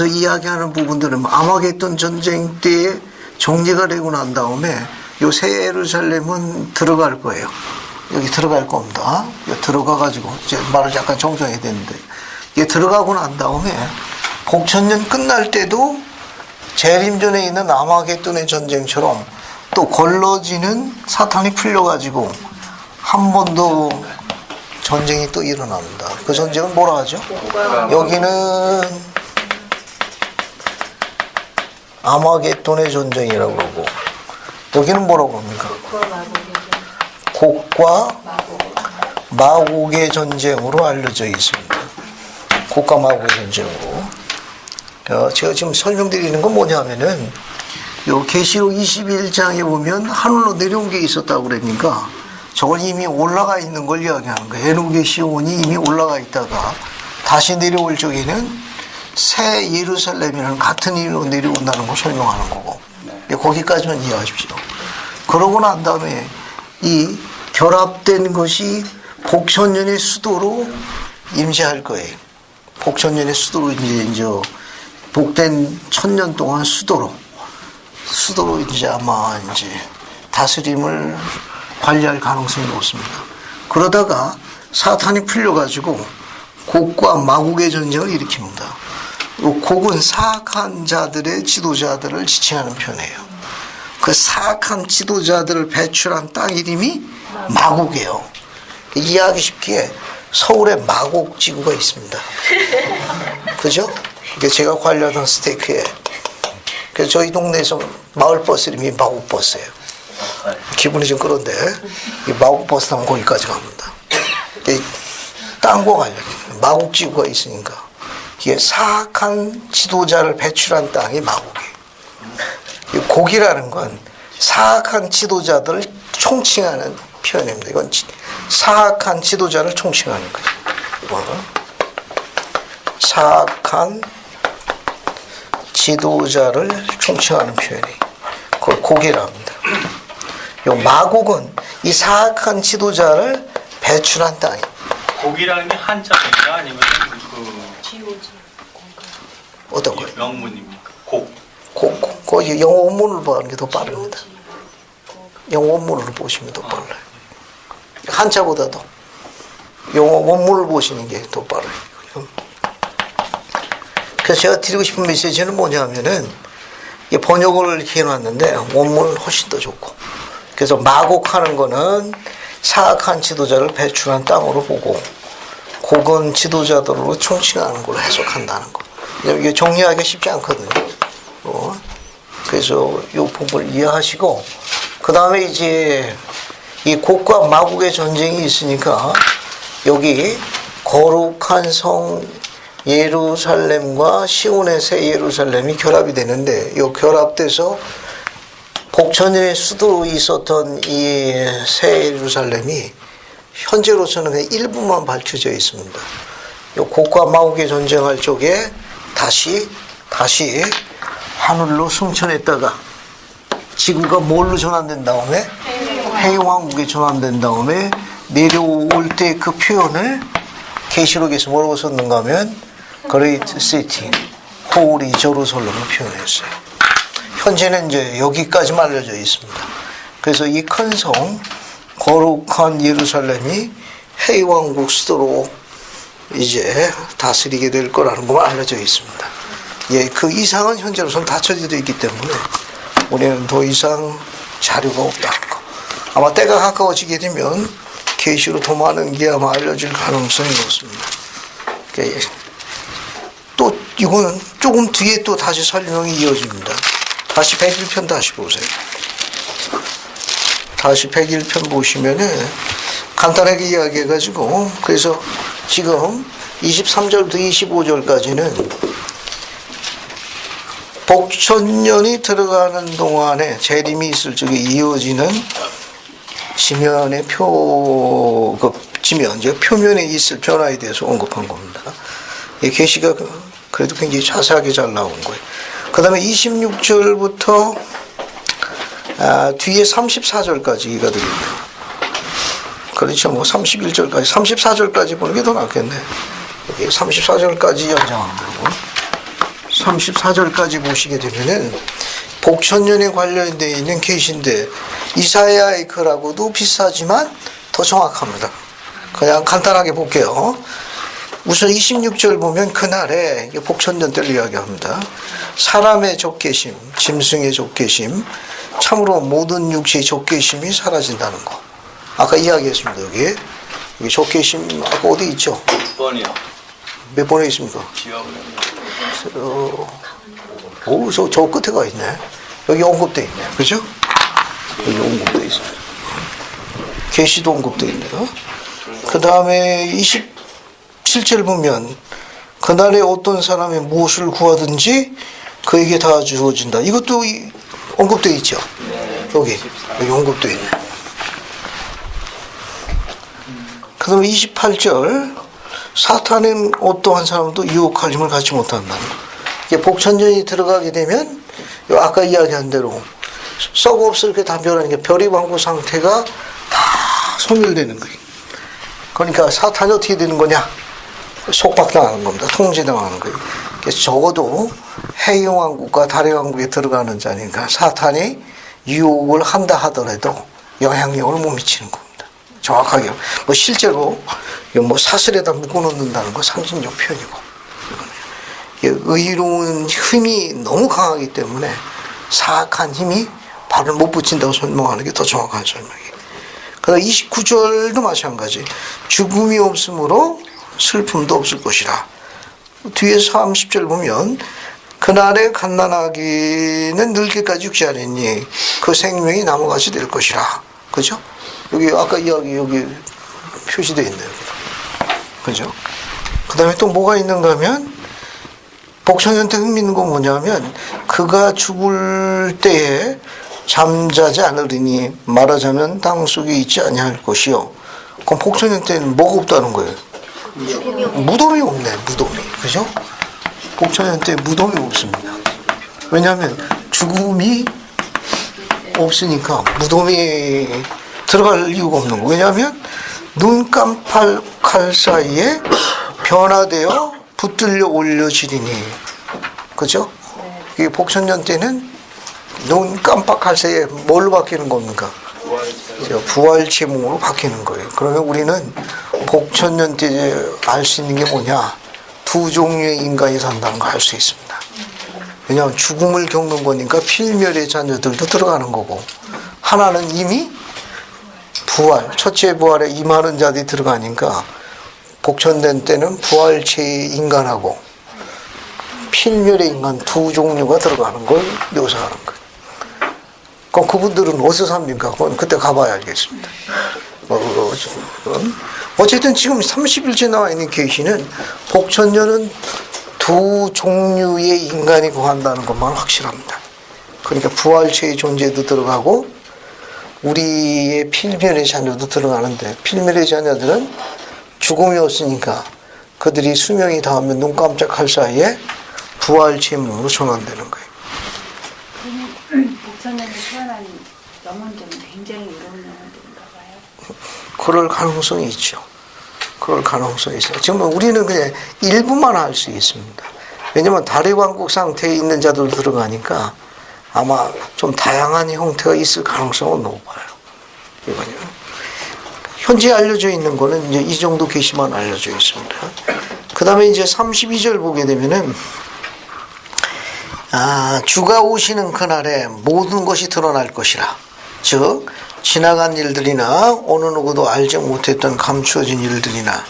이야기하는 부분들은 아마겟돈 전쟁 때 정리가 되고 난 다음에 요 새 예루살렘은 들어갈 거예요. 여기 들어갈 겁니다. 여기 들어가가지고 이제 말을 약간 정정해야 되는데 이게 들어가고 난 다음에 복천년 끝날 때도 재림전에 있는 아마겟돈의 전쟁처럼 또 걸러지는 사탄이 풀려가지고 한 번 더 전쟁이 또 일어납니다. 그 전쟁은 뭐라 하죠? 여기는 아마겟돈의 전쟁이라고 그러고 여기는 뭐라고 합니까? 곡과 마곡의 전쟁으로 알려져 있습니다. 곡과 마곡의 전쟁으로. 제가 지금 설명드리는 건 뭐냐면은 요 계시록 21장에 보면 하늘로 내려온 게 있었다고 그러니까 저걸 이미 올라가 있는 걸 이야기하는 거예요. 에녹의 시온이 이미 올라가 있다가 다시 내려올 적에는 새 예루살렘이라는 같은 이유로 내려온다는 걸 설명하는 거고 거기까지만 이해하십시오. 그러고 난 다음에 이 결합된 것이 복천년의 수도로 임재할 거예요. 복천년의 수도로 이제 복된 1000년 동안 수도로 이제 아마 이제 다스림을 관리할 가능성이 높습니다. 그러다가 사탄이 풀려가지고 곡과 마곡의 전쟁을 일으킵니다. 곡은 사악한 자들의 지도자들을 지칭하는 표현이에요. 그 사악한 지도자들을 배출한 땅 이름이 마곡이에요. 이해하기 쉽게 서울에 마곡 지구가 있습니다. 그죠? 이게 제가 관리하던 스테이크에 그래서 저희 동네에서 마을버스 이름이 마곡버스예요. 기분이 좀 그런데 이 마곡버스 타면 거기까지 갑니다. 땅과 관련 마곡지구가 있으니까 이게 사악한 지도자를 배출한 땅이 마곡이에요. 곡이라는 건 사악한 지도자들을 총칭하는 표현입니다. 이건 사악한 지도자를 총칭하는 거예요. 이거는 사악한 지도자를 총칭하는 표현이 그걸 곡이랍니다. 요 마곡은 이 사악한 지도자를 배출한 땅이. 곡이라는 게 한자입니까? 아니면 어떤 거예요? 영문입니까? 곡. 거기 영어 원문을 보는 게 더 빠릅니다. 영어 원문으로 보시면 더 빨라요. 한자보다도 영어 원문을 보시는 게 더 빠르요. 그래서 제가 드리고 싶은 메시지는 뭐냐면은 번역을 이렇게 해놨는데 원문은 훨씬 더 좋고 그래서 마곡하는 거는 사악한 지도자를 배출한 땅으로 보고 곡은 지도자들로 총칭하는 걸로 해석한다는 거. 이게 정리하기가 쉽지 않거든요. 그래서 이 부분을 이해하시고 그 다음에 이제 이 곡과 마곡의 전쟁이 있으니까 여기 거룩한 성 예루살렘과 시온의 새 예루살렘이 결합이 되는데 이 결합돼서 복천년의 수도로 있었던 이 새 예루살렘이 현재로서는 일부만 밝혀져 있습니다. 이 곡과 마곡의 전쟁할 쪽에 다시 하늘로 승천했다가 지구가 뭘로 전환된 다음에 해왕국에 전환된 다음에 내려올 때 그 표현을 계시록에서 뭐라고 썼는가 하면 Great City, Holy Jerusalem을 표현했어요. 현재는 이제 여기까지만 알려져 있습니다. 그래서 이 큰 성, 거룩한 예루살렘이 해왕국 수도로 이제 다스리게 될 거라는 것만 알려져 있습니다. 그 이상은 현재로서는 닫혀져 있기 때문에 우리는 더 이상 자료가 없다는 거. 아마 때가 가까워지게 되면 계시로 더 많은 게 아마 알려질 가능성이 높습니다. 또 이거는 조금 뒤에 또 다시 설명이 이어집니다. 다시 101편 다시 보세요. 다시 101편 보시면은 간단하게 이야기해가지고 그래서 지금 23절부터 25절까지는 복천년이 들어가는 동안에 재림이 있을 적에 이어지는 지면의 표면에 있을 변화에 대해서 언급한 겁니다. 이 계시가 그래도 굉장히 자세하게 잘 나온 거예요. 그 다음에 26절부터 뒤에 34절까지가 되겠네요. 그렇죠. 31절까지, 34절까지 보는 게 더 낫겠네. 여기 34절까지 연장한 거고 34절까지 보시게 되면은 복천년에 관련되어 있는 계시인데 이사야의 글하고도 비슷하지만 더 정확합니다. 그냥 간단하게 볼게요. 우선 26절 보면 그날에 복천년 때를 이야기합니다. 사람의 적개심, 짐승의 적개심, 참으로 모든 육체의 적개심이 사라진다는 거. 아까 이야기했습니다. 여기 적개심 아까 어디 있죠? 6번이요. 몇 번에 있습니까? 기억을. 저 끝에 가 있네. 여기 언급돼 있네. 그죠? 여기 언급돼 있습니다. 계시도 언급돼 있네요. 그 다음에 27절 보면 그날에 어떤 사람이 무엇을 구하든지 그에게 다 주어진다. 이것도 언급돼 있죠. 여기 언급돼 있네. 그 다음에 28절 사탄은 어떠한 사람도 유혹할 힘을 갖지 못한다. 이게 복천년이 들어가게 되면 아까 이야기한 대로 썩 없을 게 다 변하는 게 별의왕국 상태가 다 소멸되는 거예요. 그러니까 사탄이 어떻게 되는 거냐? 속박당하는 겁니다. 통제당하는 거예요. 그래서 적어도 해영왕국과 달의왕국에 들어가는 자니까 사탄이 유혹을 한다 하더라도 영향력을 못 미치는 겁니다. 정확하게. 뭐 실제로 뭐 사슬에다 묶어놓는다는 거 상징적 표현이고. 의로운 힘이 너무 강하기 때문에 사악한 힘이 발을 못 붙인다고 설명하는 게 더 정확한 설명이에요. 그다음 29절도 마찬가지. 죽음이 없으므로 슬픔도 없을 것이라. 뒤에 30절 보면 그날에 갓난아기는 늙기까지 죽지 않으니 그 생명이 나무같이 될 것이라. 그죠? 여기 아까 이야기 여기 표시되어 있네요. 그죠? 그 다음에 또 뭐가 있는가 하면 복천년 때 흥미있는 건 뭐냐면 그가 죽을 때에 잠자지 않으리니 말하자면 땅 속에 있지 아니할 것이요. 그럼 복천년 때는 뭐가 없다는 거예요? 무덤이 없네. 무덤이. 그죠? 복천년 때 무덤이 없습니다. 왜냐하면 죽음이 없으니까 무덤이 들어갈 이유가 없는 거예요. 왜냐하면 눈 깜빡할 사이에 변화되어 붙들려 올려지리니. 그죠? 이 복천년 때는 눈 깜빡할 사이에 뭘로 바뀌는 겁니까? 부활체몽으로 바뀌는 거예요. 그러면 우리는 복천년 때 알 수 있는 게 뭐냐? 두 종류의 인간이 산다는 걸 알 수 있습니다. 왜냐하면 죽음을 겪는 거니까 필멸의 자녀들도 들어가는 거고, 하나는 이미 부활, 첫째 부활에 임하는 자들이 들어가니까 복천년 때는 부활체의 인간하고 필멸의 인간 두 종류가 들어가는 걸 묘사하는 거예요. 그럼 그분들은 어디서 삽니까? 그건 그때 가봐야 알겠습니다. 어쨌든 지금 30일째 나와 있는 계시는 복천년은 두 종류의 인간이 구한다는 것만 확실합니다. 그러니까 부활체의 존재도 들어가고 우리의 필멸의 자녀도 들어가는데, 필멸의 자녀들은 죽음이 없으니까 그들이 수명이 닿으면 눈 깜짝할 사이에 부활체의 몸으로 전환되는 거예요. 복천년에 태어난 영혼들은 굉장히 이로운 영혼들인가 봐요. 그럴 가능성이 있죠. 그럴 가능성이 있어요. 지금 우리는 그냥 일부만 알 수 있습니다. 왜냐하면 달의 왕국 상태에 있는 자들도 들어가니까 아마 좀 다양한 형태가 있을 가능성은 높아요. 이거는. 현재 알려져 있는 거는 이제 이 정도 계시만 알려져 있습니다. 그 다음에 이제 32절 보게 되면은, 주가 오시는 그날에 모든 것이 드러날 것이라. 즉, 지나간 일들이나 어느 누구도 알지 못했던 감추어진 일들이나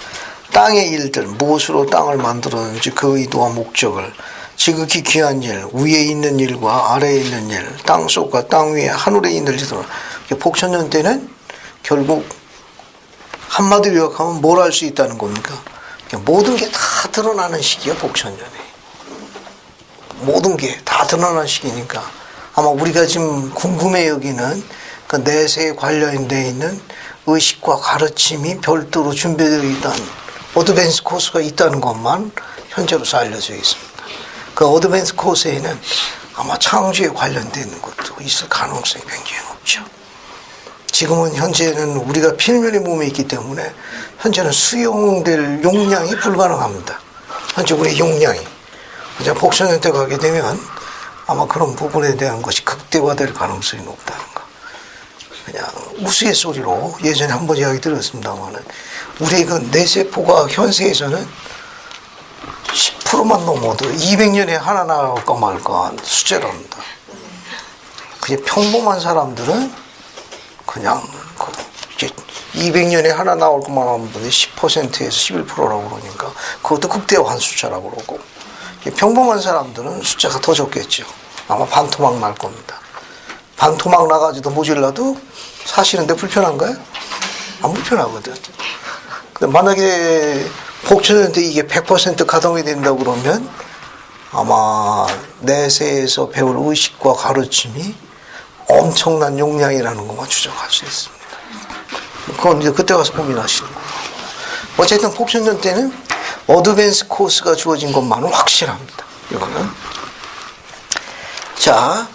땅의 일들, 무엇으로 땅을 만들었는지 그 의도와 목적을, 지극히 귀한 일, 위에 있는 일과 아래에 있는 일, 땅 속과 땅 위에 하늘에 있는 일들. 복천년 때는 결국 한마디로 요약하면 뭘 알 수 있다는 겁니까? 모든 게 다 드러나는 시기야, 복천년에. 모든 게 다 드러나는 시기니까 아마 우리가 지금 궁금해 여기는 그 내세에 관련되어 있는 의식과 가르침이 별도로 준비되어 있다는 어드밴스 코스가 있다는 것만 현재로서 알려져 있습니다. 그 어드밴스 코스에는 아마 창조에 관련되는 것도 있을 가능성이 굉장히 높죠. 지금은 현재는 우리가 필면의 몸에 있기 때문에 현재는 수용될 용량이 불가능합니다. 현재 우리 용량이. 이제 복천년 때 가게 되면 아마 그런 부분에 대한 것이 극대화될 가능성이 높다는 거. 그냥 우스갯소리로 예전에 한번 이야기 들었습니다만은 우리 그 뇌세포가 현세에서는 10%만 넘어도 200년에 하나 나올까 말까 한 수치랍니다. 그냥 평범한 사람들은 그냥 200년에 하나 나올 것만 하면 10%에서 11%라고 그러니까 그것도 극대화한 숫자라고 그러고 평범한 사람들은 숫자가 더 적겠죠. 아마 반토막 날 겁니다. 반토막 나가지도 모질라도 사시는데 불편한가요? 안 불편하거든. 근데 만약에 복천년 때 이게 100% 가동이 된다고 그러면 아마 내세에서 배울 의식과 가르침이 엄청난 용량이라는 것만 추적할 수 있습니다. 그건 이제 그때 가서 고민하시는 거예요. 어쨌든 복천년 때는 어드밴스 코스가 주어진 것만은 확실합니다. 이거는. 자,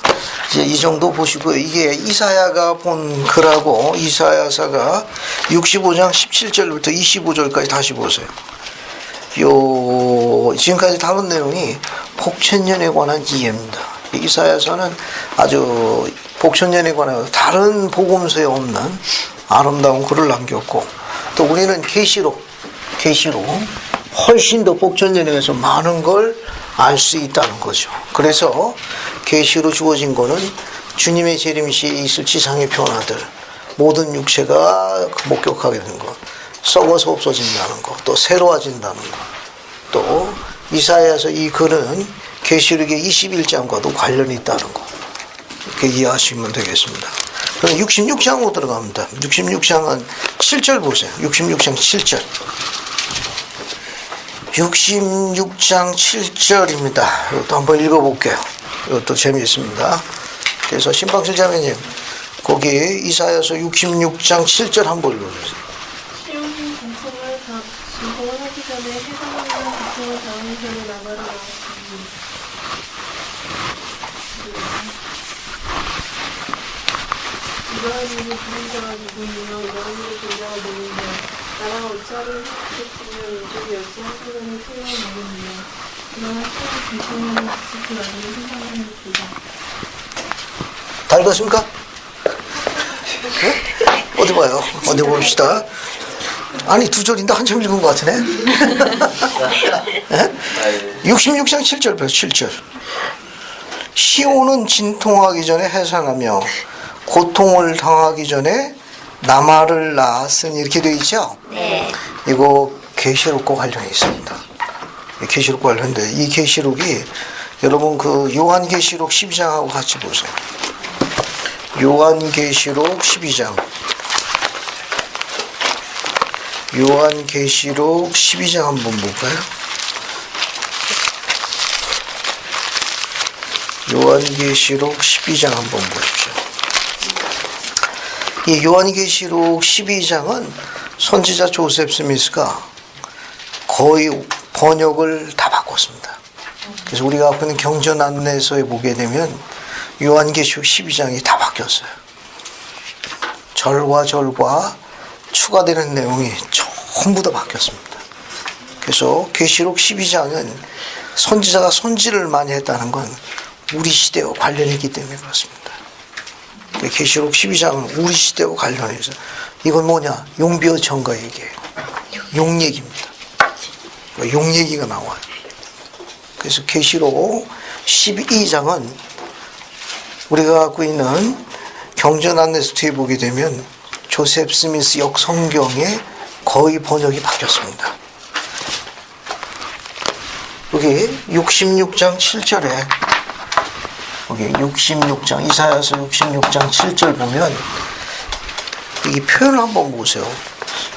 이제 이 정도 보시고요. 이게 이사야가 본 글하고 이사야서가 65장 17절부터 25절까지 다시 보세요. 지금까지 다룬 내용이 복천년에 관한 이해입니다. 이사야서는 아주 복천년에 관한 다른 복음서에 없는 아름다운 글을 남겼고, 또 우리는 계시록 훨씬 더 복천년에 대해서 많은 걸 알 수 있다는 거죠. 그래서 계시로 주어진 거는 주님의 재림시에 있을 지상의 변화들, 모든 육체가 목격하게 되는 것, 썩어서 없어진다는 것, 또 새로워진다는 것, 또 이사야서 이 글은 계시록의 21장과도 관련이 있다는 것, 이렇게 이해하시면 되겠습니다. 그럼 66장으로 들어갑니다. 66장은 7절 보세요. 66장 7절. 66장 7절입니다. 이것도 한번 읽어볼게요. 이것도 재미있습니다. 그래서 신방실 자매님, 거기 이사야서 66장 7절 한번 읽어주세요. 시온이 진통을 하기 전에 해산하는 고통을 당하는 전에 나가러 나왔으니 이러한 일이 부른 자가 누구이며 이러한 일을 본 자가 누구이며 나라가 어찌하여 회복했으며 민족이 어찌 한순간에 소용을 먹었느냐 그러나 시온이 진통을 지키지 말고 해산하는 것이다. 다 읽었습니까? 네? 어디 봐요? 어디 봅시다. 아니 두 절인데 한참 읽은 것 같으네. 네? 66장 7절 봐. 7절. 시온은 진통하기 전에 해산하며 고통을 당하기 전에 나말을 낳았으니 이렇게 되어 있죠? 네. 이거 계시록과 관련이 있습니다. 계시록과 관련인데 이 계시록이 여러분 그 요한계시록 12장하고 같이 보세요. 요한계시록 12장. 요한계시록 12장 한번 볼까요? 요한계시록 12장 한번 보십시오. 이 요한계시록 12장은 선지자 조셉 스미스가 거의 번역을 다 바꿨습니다. 그래서 우리가 갖고 있는 경전 안내서에 보게 되면 요한계시록 12장이 다 바뀌었어요. 절과 추가되는 내용이 전부 다 바뀌었습니다. 그래서 계시록 12장은 선지자가 선지를 많이 했다는 건 우리 시대와 관련이 있기 때문에 그렇습니다. 계시록 12장은 우리 시대와 관련해서 이건 뭐냐? 용비어 전가 얘기예요. 용 얘기입니다. 용 얘기가 나와요. 그래서 계시록 12장은 우리가 갖고 있는 경전 안내서 뒤에 보게 되면 조셉 스미스 역성경에 거의 번역이 바뀌었습니다. 여기 66장 7절에 여기 66장 이사야서 66장 7절 보면 이 표현을 한번 보세요.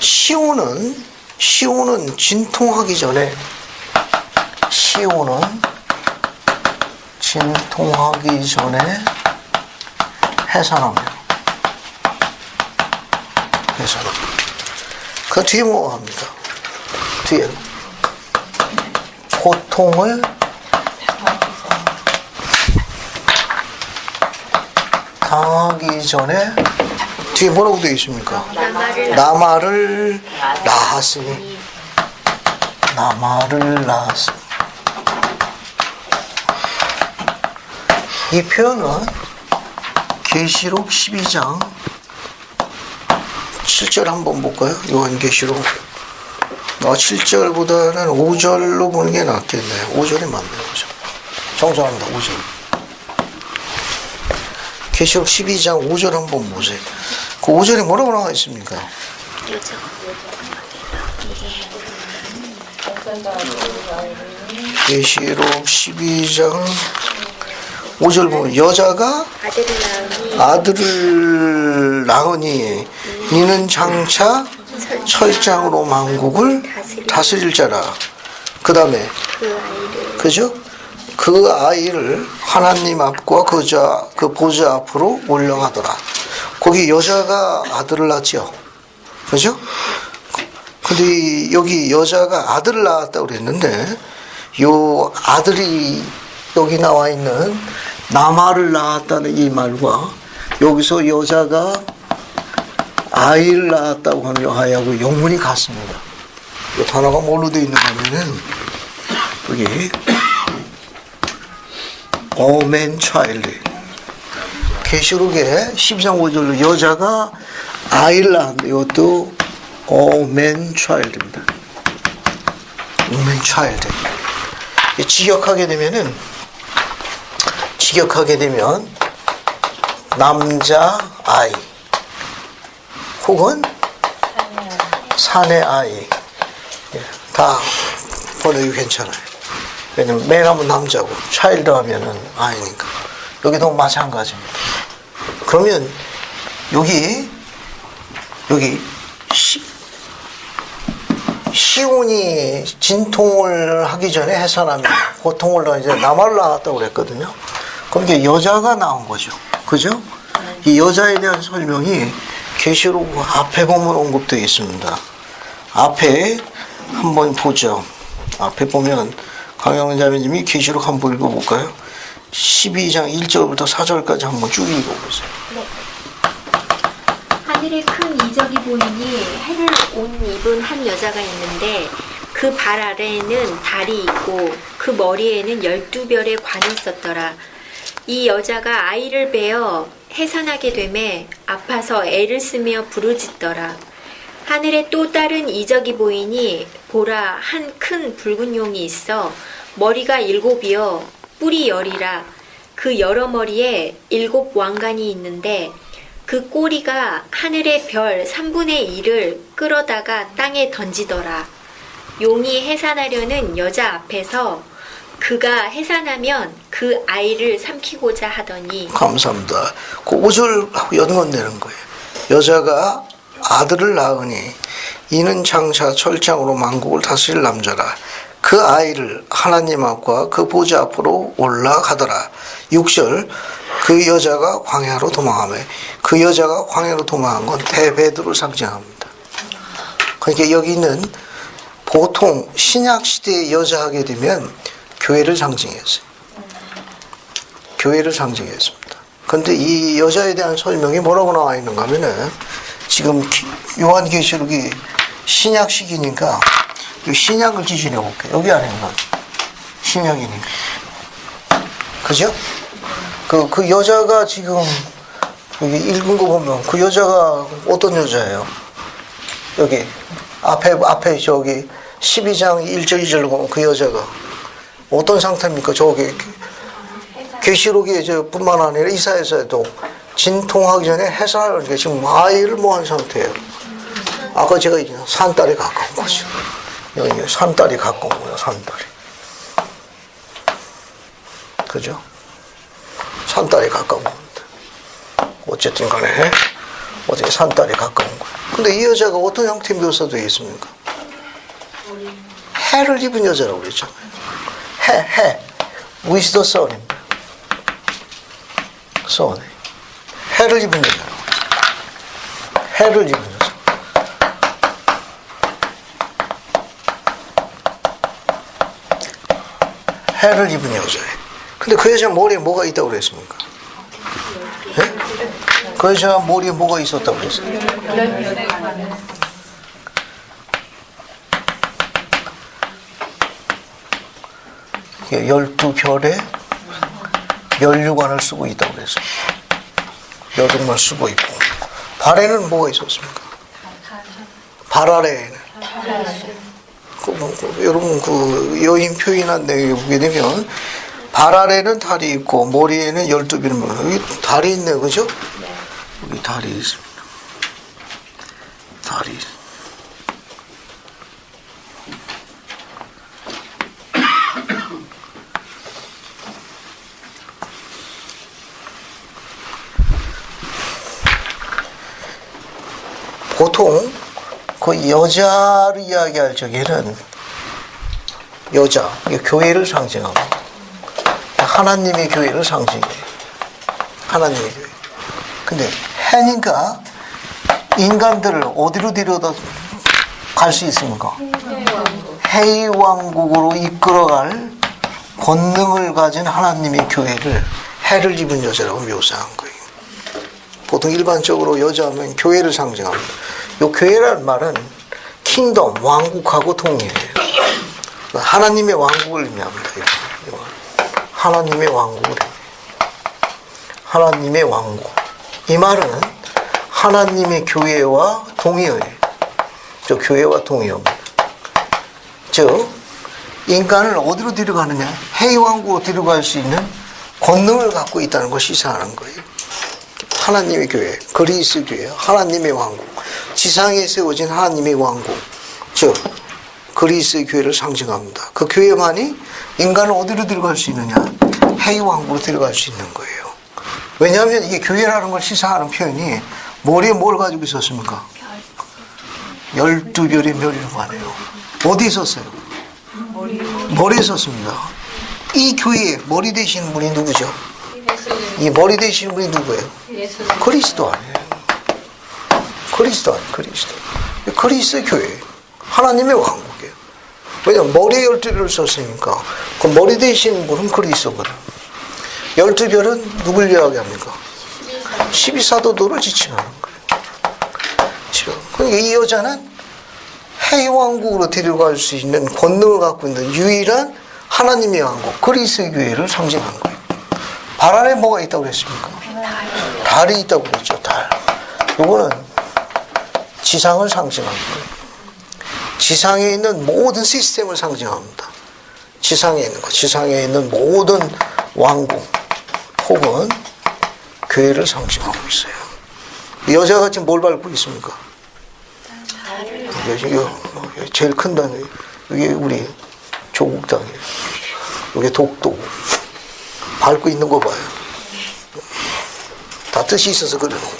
시온은 진통하기 전에 해산하며 그 뒤에 뭐 합니까? 뒤에 고통을 당하기 전에 뒤에 뭐라고 되어 있습니까? 나마를 나마를 낳았으니. 나마를 낳았으니. 이 표현은 계시록 12장 7절 한번 볼까요? 요한계시록 7절보다는 5절로 보는 게 낫겠네요. 5절이 맞네요. 정정합니다. 5절. 계시록 12장 5절 한번 보세요. 그 5절에 뭐라고 나와 있습니까? 계시록 12장 5절 보면 여자가 아들을 낳으니 이는 장차 철장으로 만국을 다스릴 자라. 그 다음에 그죠? 그 아이를 하나님 앞과 그 보좌 앞으로 올려가더라. 거기 여자가 아들을 낳지요. 그죠? 근데 여기 여자가 아들을 낳았다고 그랬는데 요 아들이 여기 나와 있는 나마를 낳았다는 이 말과 여기서 여자가 아이를 낳았다고 하는 하고 영문이 같습니다. 이 단어가 뭘로 되어 있는가 하면은 여기 오멘 차일드 계시록에 12장 5절로 여자가 아이를 낳았는데 이것도 오멘 차일드입니다. 오멘 차일드. 직역하게 되면 남자 아이 혹은 사내 아이 다 번역이 괜찮아요. 왜냐면 맨 하면 남자고 차일드 하면은 아이니까. 여기도 마찬가지입니다. 그러면 여기 시온이 진통을 하기 전에 해산하면 고통을 이제 나마를 낳았다고 그랬거든요. 그럼 이게 여자가 나온 거죠. 그죠? 이 여자에 대한 설명이 계시록 앞에 보면 언급되어 있습니다. 앞에 한번 보죠. 앞에 보면 강영은 자매님이 계시록 한번 읽어볼까요? 12장 1절부터 4절까지 한번 쭉 읽어보세요. 네. 하늘에 큰 이적이 보이니 해를 옷 입은 한 여자가 있는데 그 발 아래에는 달이 있고 그 머리에는 12별의 관이 있었더라. 이 여자가 아이를 베어 해산하게 되매 아파서 애를 쓰며 부르짖더라. 하늘에 또 다른 이적이 보이니 보라 한 큰 붉은 용이 있어 머리가 7이요 뿔이 10이라. 그 여러 머리에 7 왕관이 있는데 그 꼬리가 하늘의 별 3분의 1을 끌어다가 땅에 던지더라. 용이 해산하려는 여자 앞에서 그가 해산하면 그 아이를 삼키고자 하더니. 감사합니다. 그 5절 연관되는 거예요. 여자가 아들을 낳으니 이는 장차 철장으로 만국을 다스릴 남자라. 그 아이를 하나님 앞과 그 보좌 앞으로 올라가더라. 6절 그 여자가 광야로 도망하며 그 여자가 광야로 도망한 건 대베드로 상징합니다. 그러니까 여기는 보통 신약 시대의 여자 하게 되면 교회를 상징했어요. 교회를 상징했습니다. 그런데 이 여자에 대한 설명이 뭐라고 나와 있는가 하면은 지금 요한계시록이 신약식이니까 신약을 기준해 볼게요. 여기 안에 있는 신약이니까. 그죠? 그 여자가 지금 여기 읽은 거 보면 그 여자가 어떤 여자예요? 여기 앞에 저기 12장 1절 2절로 보면 그 여자가 어떤 상태입니까? 저기 계시록에 뿐만 아니라 이사야서에도 진통하기 전에 해산하는 게 지금 아이를 모한 상태예요. 아까 제가 얘기한 산딸에 가까운 거죠. 여기 산딸이 가까운 거예요. 산딸이. 그죠? 산딸이 가까운 겁니다. 어쨌든 간에 어떻게 산딸이 가까운 거예요. 근데 이 여자가 어떤 형태 묘사되어 있습니까? 해를 입은 여자라고 그랬잖아요. 해. with the sun입니다. sun. 해를 입은 여자라고 그랬죠. 해를 입은 여자. 해를 입은 여자예요. 근데 그 여자 머리에 뭐가 있다고 그랬습니까? 예? 그 여자 머리에 뭐가 있었다고 그랬어요? 12별에 면류관을 쓰고 있다고 그랬어요. 여덟만 쓰고 있고. 발에는 뭐가 있었습니까? 발 아래에는. 여러분 그 여인 표현한 내용에 보게 되면 발 아래는 달이 있고 머리에는 12별이 여기 달이 있네요. 그죠? 여기 달이 있습니다. 달이 보통 그 여자를 이야기할 적에는 여자, 이게 교회를 상징합니다. 하나님의 교회를 상징해요. 하나님의 교회. 근데 해니까 인간들을 어디로 데려다 갈 수 있습니까? 해의 왕국으로 이끌어갈 권능을 가진 하나님의 교회를 해를 입은 여자라고 묘사한 거예요. 보통 일반적으로 여자하면 교회를 상징합니다. 이 교회라는 말은 킹덤, 왕국하고 동의해요. 하나님의 왕국을 의미합니다. 하나님의 왕국을 하나님의 왕국. 이 말은 하나님의 교회와 동의어예요. 저 교회와 동의어입니다. 즉 인간을 어디로 데려가느냐? 해의 왕국으로 데려갈 수 있는 권능을 갖고 있다는 걸 시사하는 거예요. 하나님의 교회, 그리스 교회, 하나님의 왕국, 지상에 세워진 하나님의 왕국, 즉 그리스 교회를 상징합니다. 그 교회만이 인간을 어디로 데려갈 수 있느냐? 해의 왕국으로 데려갈 수 있는 거예요. 왜냐하면 이게 교회라는 걸 시사하는 표현이 머리에 뭘 가지고 있었습니까? 12별의 멸류관이에요. 어디 있었어요? 머리에 있었습니다. 이 교회에 머리 되시는 분이 누구죠? 이 머리 되시는 분이 누구예요? 그리스도 아니에요. 그리스도 아니에요. 그리스도. 그리스의 교회. 하나님의 왕국이에요. 왜냐하면 머리에 12별을 썼으니까 그 머리 되시는 분은 그리스도거든. 12별은 누굴 이야기합니까? 12사도들을 지칭하는 거예요. 그러니까 이 여자는 해의 왕국으로 데려갈 수 있는 권능을 갖고 있는 유일한 하나님의 왕국, 그리스의 교회를 상징하는 거예요. 발 안에 뭐가 있다고 그랬습니까? 달이 있다고 그랬죠. 달. 이거는 지상을 상징하는 거예요. 지상에 있는 모든 시스템을 상징합니다. 지상에 있는 것, 지상에 있는 모든 왕국 혹은 교회를 상징하고 있어요. 이 여자가 지금 뭘 밟고 있습니까? 여기 제일 큰 단위, 여기 우리 조국 땅이에요. 여기 독도. 밟고 있는 거 봐요. 다 뜻이 있어서 그러는 거예요.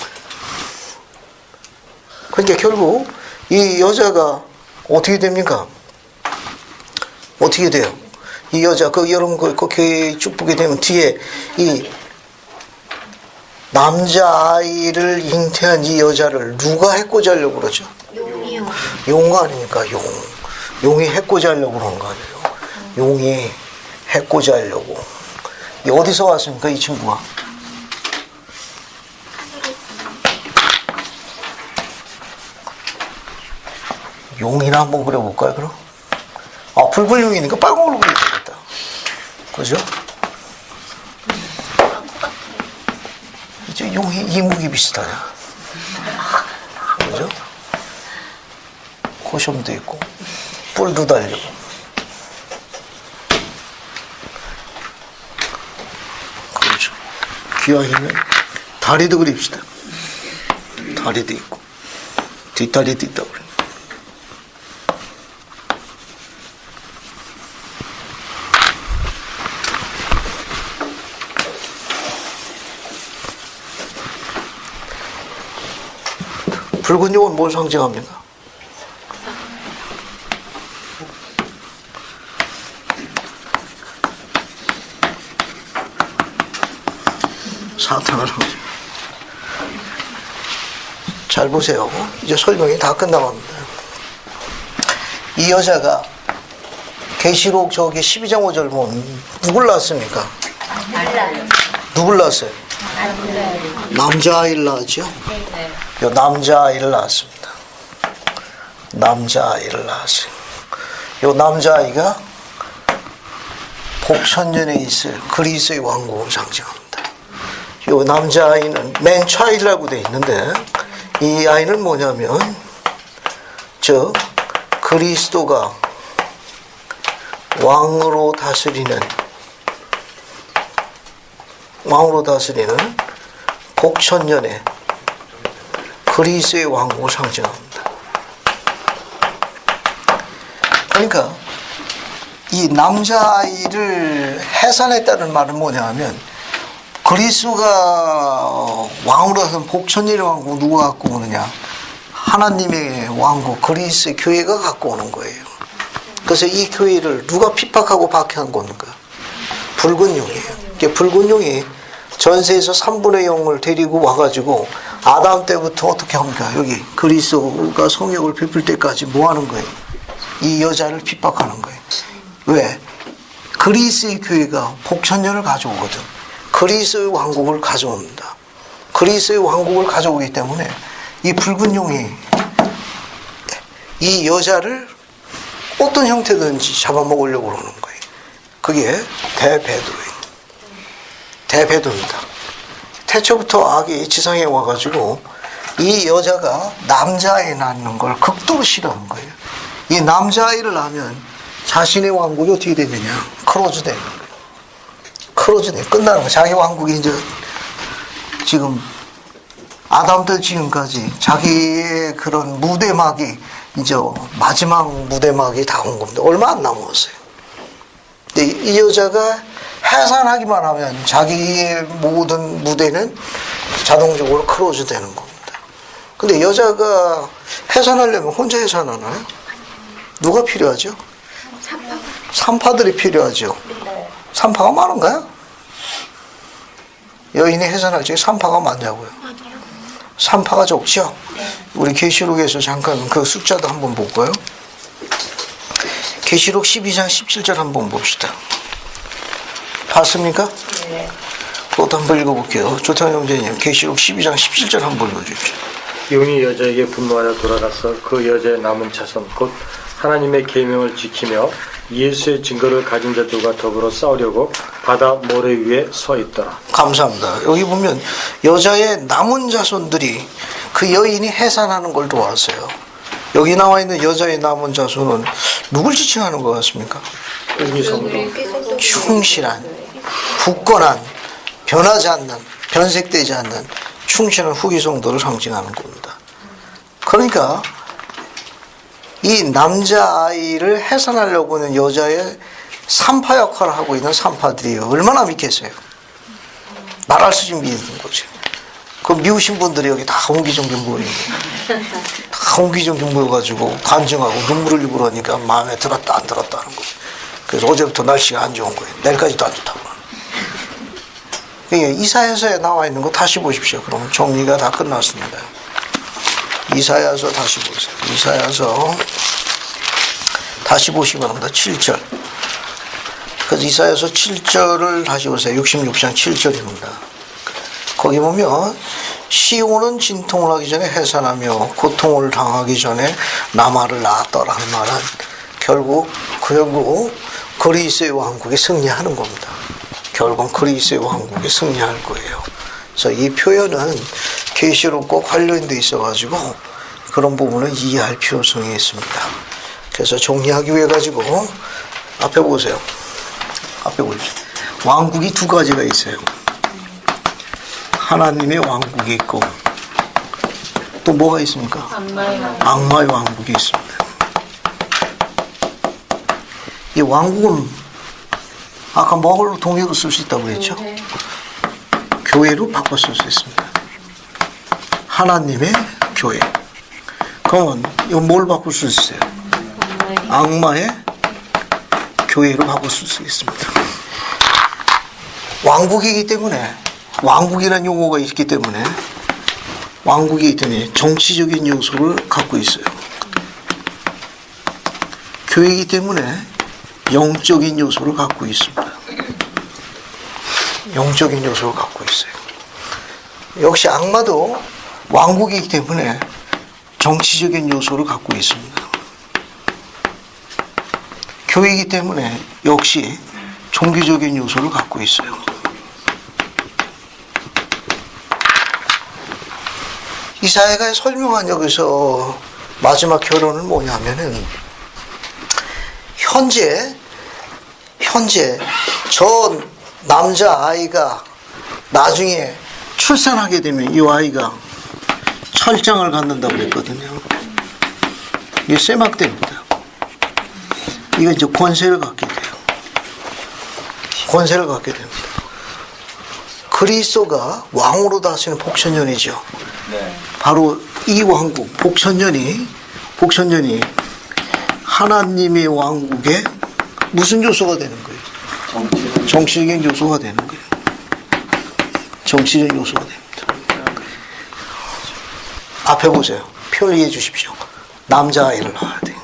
그러니까 결국 이 여자가 어떻게 됩니까? 어떻게 돼요? 이 여자, 여러분 그 교회 쭉 보게 되면 뒤에 이 남자아이를 잉태한 이 여자를 누가 해코지 하려고 그러죠? 용이요. 용 아닙니까? 용. 용이 해코지 하려고 그러는 거 아니에요? 용이 해코지 하려고. 어디서 왔습니까? 이 친구가? 용이나 한번 그려볼까요, 그럼? 아, 붉은용이니까 빨강으로 그려야 되겠다. 그죠? 이제 용이 이목이 비슷하냐. 그죠? 고시험도 있고, 뿔도 달리고. 그렇죠. 귀하면 다리도 그립시다. 다리도 있고, 뒷다리도 있다고 그래. 붉은 용은 뭘 상징합니까? 사탄을 상징. 잘 보세요. 이제 설명이 다 끝나갑니다. 이 여자가 계시록 저기 12장 5절 보면 누굴 낳았습니까? 누굴 낳았어요? 남자아이를 낳았죠? 요 남자아이를 낳았습니다. 남자아이를 낳았어요. 요 남자아이가 복천년에 있을 그리스의 왕국을 상징합니다. 요 남자아이는 맨차일이라고 돼 있는데 이 아이는 뭐냐면 그리스도가 왕으로 다스리는 복천년에 그리스의 왕국을 상징합니다. 그러니까 이 남자아이를 해산했다는 말은 뭐냐면 그리스도가 왕으로 다스리는 복천년의 왕국 누가 갖고 오느냐? 하나님의 왕국 그리스의 교회가 갖고 오는 거예요. 그래서 이 교회를 누가 핍박하고 박해한 건가? 붉은 용이에요. 붉은 용이 전세에서 3분의 0을 데리고 와가지고 아담 때부터 어떻게 합니까? 여기 그리스도가 성욕을 베풀 때까지 뭐 하는 거예요? 이 여자를 핍박하는 거예요. 왜? 그리스의 교회가 복천년을 가져오거든. 그리스의 왕국을 가져옵니다. 그리스의 왕국을 가져오기 때문에 이 붉은 용이 이 여자를 어떤 형태든지 잡아먹으려고 그러는 거예요. 그게 대배도입니다. 태초부터 악이 지상에 와가지고 이 여자가 남자아이 낳는 걸 극도로 싫어하는 거예요. 이 남자아이를 낳으면 자신의 왕국이 어떻게 되느냐? 크로즈 되는 거예요. 크로즈 돼. 끝나는 거예요. 자기 왕국이 이제 지금 아담 때 지금까지 자기의 그런 무대막이 이제 마지막 무대막이 다 온 겁니다. 얼마 안 남았어요. 근데 이 여자가 해산하기만 하면 자기의 모든 무대는 자동적으로 크로즈 되는 겁니다. 근데 여자가 해산하려면 혼자 해산하나요? 누가 필요하죠? 산파들이 필요하죠. 산파가 많은가요? 여인이 해산할 적에 산파가 많냐고요? 산파가 적죠? 우리 계시록에서 잠깐 그 숫자도 한번 볼까요? 계시록 12장 17절 한번 봅시다. 봤습니까? 네. 그것도 한번 읽어볼게요. 조태환 형제님, 계시록 12장 17절 한번 읽어주십시오. 용이 여자에게 분노하여 돌아가서 그 여자의 남은 자손 곧 하나님의 계명을 지키며 예수의 증거를 가진 자들과 더불어 싸우려고 바다 모래 위에 서 있더라. 감사합니다. 여기 보면 여자의 남은 자손들이 그 여인이 해산하는 걸 도왔어요. 여기 나와 있는 여자의 남은 자손은 누굴 지칭하는 것 같습니까? 충실한, 굳건한, 변하지 않는, 변색되지 않는 충실한 후기 성도를 상징하는 겁니다. 그러니까 이 남자아이를 해산하려고 하는 여자의 산파 역할을 하고 있는 산파들이 얼마나 믿겠어요? 말할 수 있는 거죠. 그 미우신 분들이 여기 다 옹기종기 모이는 거예요. 다 옹기종기 모여가지고 간증하고 눈물을 흘리고 그러니까 마음에 들었다 안 들었다 하는 거예요. 그래서 어제부터 날씨가 안 좋은 거예요. 내일까지도 안 좋다고. 그러니까 이사야서에 나와 있는 거 다시 보십시오. 그러면 정리가 다 끝났습니다. 이사야서 다시 보세요. 이사야서 다시 보시기 바랍니다. 7절. 그래서 이사야서 7절을 다시 보세요. 66장 7절입니다. 거기 보면 시온은 진통을 하기 전에 해산하며 고통을 당하기 전에 남아를 낳았더라 하는 말은 결국 그리스의 왕국에 승리하는 겁니다. 결국 그리스의 왕국에 승리할 거예요. 그래서 이 표현은 계시록과 관련돼 있어가지고 그런 부분을 이해할 필요성이 있습니다. 그래서 정리하기 위해 가지고 앞에 보세요. 앞에 보십시오. 왕국이 두 가지가 있어요. 하나님의 왕국이 있고 또 뭐가 있습니까? 악마의 왕국이 있습니다. 이 왕국은 아까 뭐로 동의로 쓸 수 있다고 그랬죠? 교회로 바꿔 쓸 수 있습니다. 하나님의 교회. 그러면 이거 뭘 바꿀 수 있어요? 악마의 교회로 바꿀 수 있습니다. 왕국이기 때문에 왕국이라는 용어가 있기 때문에 왕국이기 때문에 정치적인 요소를 갖고 있어요. 교회이기 때문에 영적인 요소를 갖고 있습니다. 영적인 요소를 갖고 있어요. 역시 악마도 왕국이기 때문에 정치적인 요소를 갖고 있습니다. 교회이기 때문에 역시 종교적인 요소를 갖고 있어요. 이사야가 설명한 여기서 마지막 결론은 뭐냐면은 현재 저 남자 아이가 나중에 출산하게 되면 이 아이가 철장을 갖는다고 그랬거든요. 이게 쇠막대입니다. 이거 이제 권세를 갖게 돼요. 권세를 갖게 됩니다. 그리스도가 왕으로 다스리는 복천년이죠. 바로 이 왕국, 복천년이 하나님의 왕국의 무슨 요소가 되는 거예요? 정치적인 요소가 되는 거예요. 정치적인 요소가 됩니다. 앞에 보세요. 표를 이해해 주십시오. 남자아이를 낳아야 돼요.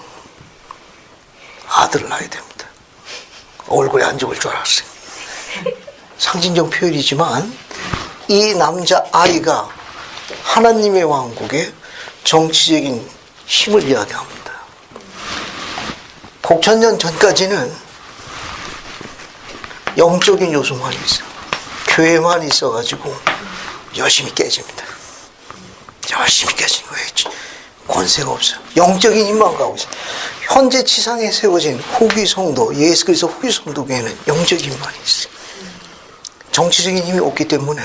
아들을 낳아야 됩니다. 얼굴에 안 좋을 줄 알았어요. 상징적 표현이지만 이 남자아이가 하나님의 왕국의 정치적인 힘을 이야기합니다. 복천년 전까지는 영적인 요소만 있어요. 교회만 있어가지고 열심히 깨집니다. 열심히 깨지는 거예요. 권세가 없어요. 영적인 힘만 가고 있어요. 현재 지상에 세워진 후기 성도, 예수 그리스도 후기 성도 교회는 영적인 힘만 있어요. 정치적인 힘이 없기 때문에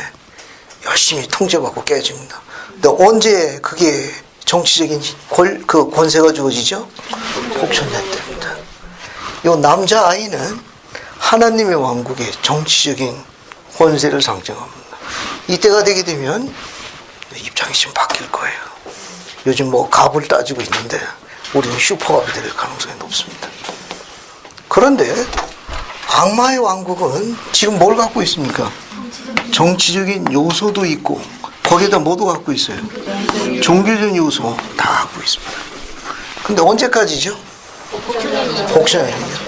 열심히 통제받고 깨집니다. 근데 언제 그게 정치적인 그 권세가 주어지죠? 복천년 때입니다. 이 남자아이는 하나님의 왕국의 정치적인 권세를 상징합니다. 이때가 되게 되면 입장이 좀 바뀔 거예요. 요즘 뭐 갑을 따지고 있는데 우리는 슈퍼갑이 될 가능성이 높습니다. 그런데 악마의 왕국은 지금 뭘 갖고 있습니까? 정치적인 요소도 있고 거기에다 뭐도 갖고 있어요? 종교적인 요소 다 갖고 있습니다. 근데 언제까지죠? 복천년이죠.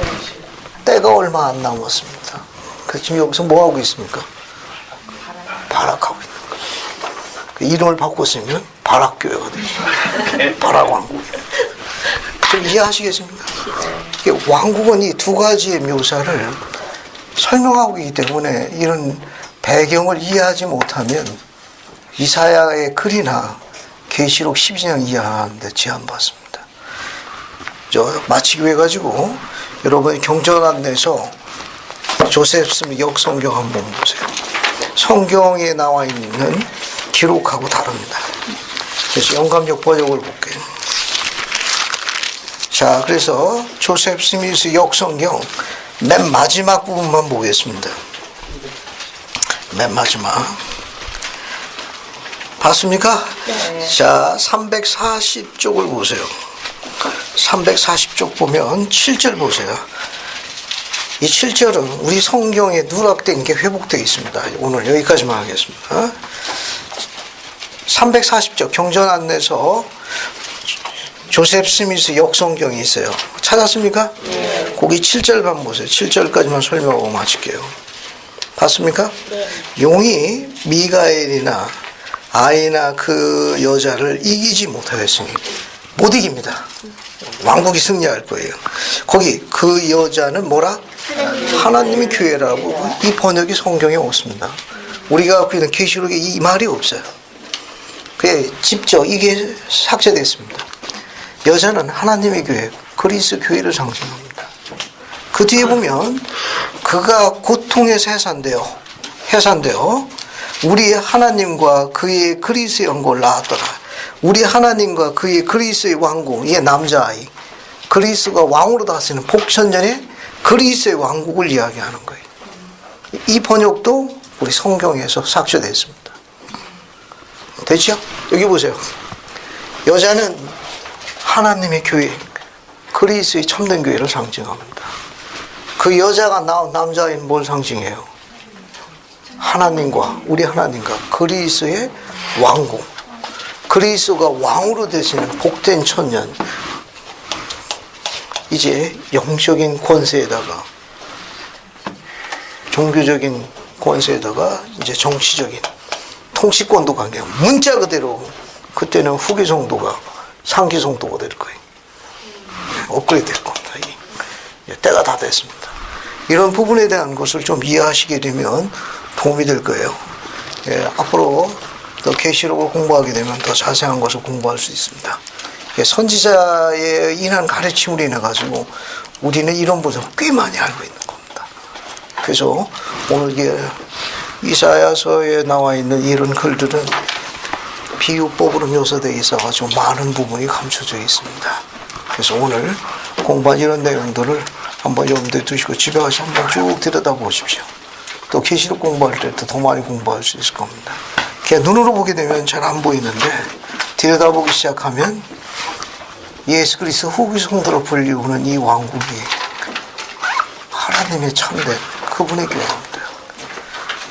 때가 얼마 안 남았습니다. 지금 여기서 뭐 하고 있습니까? 발악하고 있는 거예요. 그 이름을 바꿨으면 발악교회가 되죠. 발악왕국. 좀 이해하시겠습니까? 왕국은 이 두 가지의 묘사를 설명하고 있기 때문에 이런 배경을 이해하지 못하면 이사야의 글이나 계시록 12장 이해하는데 제한받습니다. 마치기 위해 가지고 여러분이 경전 안내서 조셉 스미 역성경 한번 보세요. 성경에 나와 있는 기록하고 다릅니다. 그래서 영감역 번역을 볼게요. 자, 그래서 조셉 스미스 역성경 맨 마지막 부분만 보겠습니다. 맨 마지막. 봤습니까? 네. 자, 340쪽을 보세요. 340쪽 보면 7절 보세요. 이 7절은 우리 성경에 누락된 게 회복되어 있습니다. 오늘 여기까지만 하겠습니다. 340쪽 경전 안내서 조셉 스미스 역성경이 있어요. 찾았습니까? 네. 거기 7절만 보세요. 7절까지만 설명하고 마칠게요. 봤습니까? 네. 용이 미가엘이나 아이나 그 여자를 이기지 못하였으니 못 이깁니다. 왕국이 승리할 거예요. 거기 그 여자는 뭐라? 하나님의 교회라고 이 번역이 성경에 없습니다. 우리가 갖고 있는 계시록에 이 말이 없어요. 그게 직접 이게 삭제됐습니다. 여자는 하나님의 교회, 그리스도 교회를 상징합니다. 그 뒤에 보면 그가 고통에서 해산되어 우리 하나님과 그의 그리스도의 왕국을 낳았더라. 우리 하나님과 그의 그리스도의 왕국, 이게 남자아이, 그리스도가 왕으로 다스리는 복천년의 그리스도의 왕국을 이야기하는 거예요. 이 번역도 우리 성경에서 삭제됐습니다. 됐죠? 여기 보세요. 여자는 하나님의 교회, 그리스도의 참된 교회를 상징합니다. 그 여자가 낳은 남자아이는 뭘 상징해요? 하나님과 우리 하나님과 그리스도의 왕국, 그리스도가 왕으로 되시는 복된 천년, 이제 영적인 권세에다가 종교적인 권세에다가 이제 정치적인 통치권도 관계하고 문자 그대로 그때는 후기 송도가 상기 송도가 될 거예요. 업그레이드 될 겁니다. 때가 다 됐습니다. 이런 부분에 대한 것을 좀 이해하시게 되면 도움이 될 거예요. 앞으로 더 계시록을 공부하게 되면 더 자세한 것을 공부할 수 있습니다. 선지자의 인한 가르침으로 인해 가지고 우리는 이런 부분을 꽤 많이 알고 있는 겁니다. 그래서 오늘 이게 이사야서에 나와 있는 이런 글들은 비유법으로 묘사되어 있어가지고 많은 부분이 감춰져 있습니다. 그래서 오늘 공부한 이런 내용들을 한번 염두에 두시고 집에 가서 한번 쭉 들여다보십시오. 또 계시록 공부할 때도 더 많이 공부할 수 있을 겁니다. 그냥 눈으로 보게 되면 잘 안 보이는데 들여다보기 시작하면 예수 그리스도 후기 성도로 불리우는 이 왕국이 하나님의 참된 그분의 교회입니다.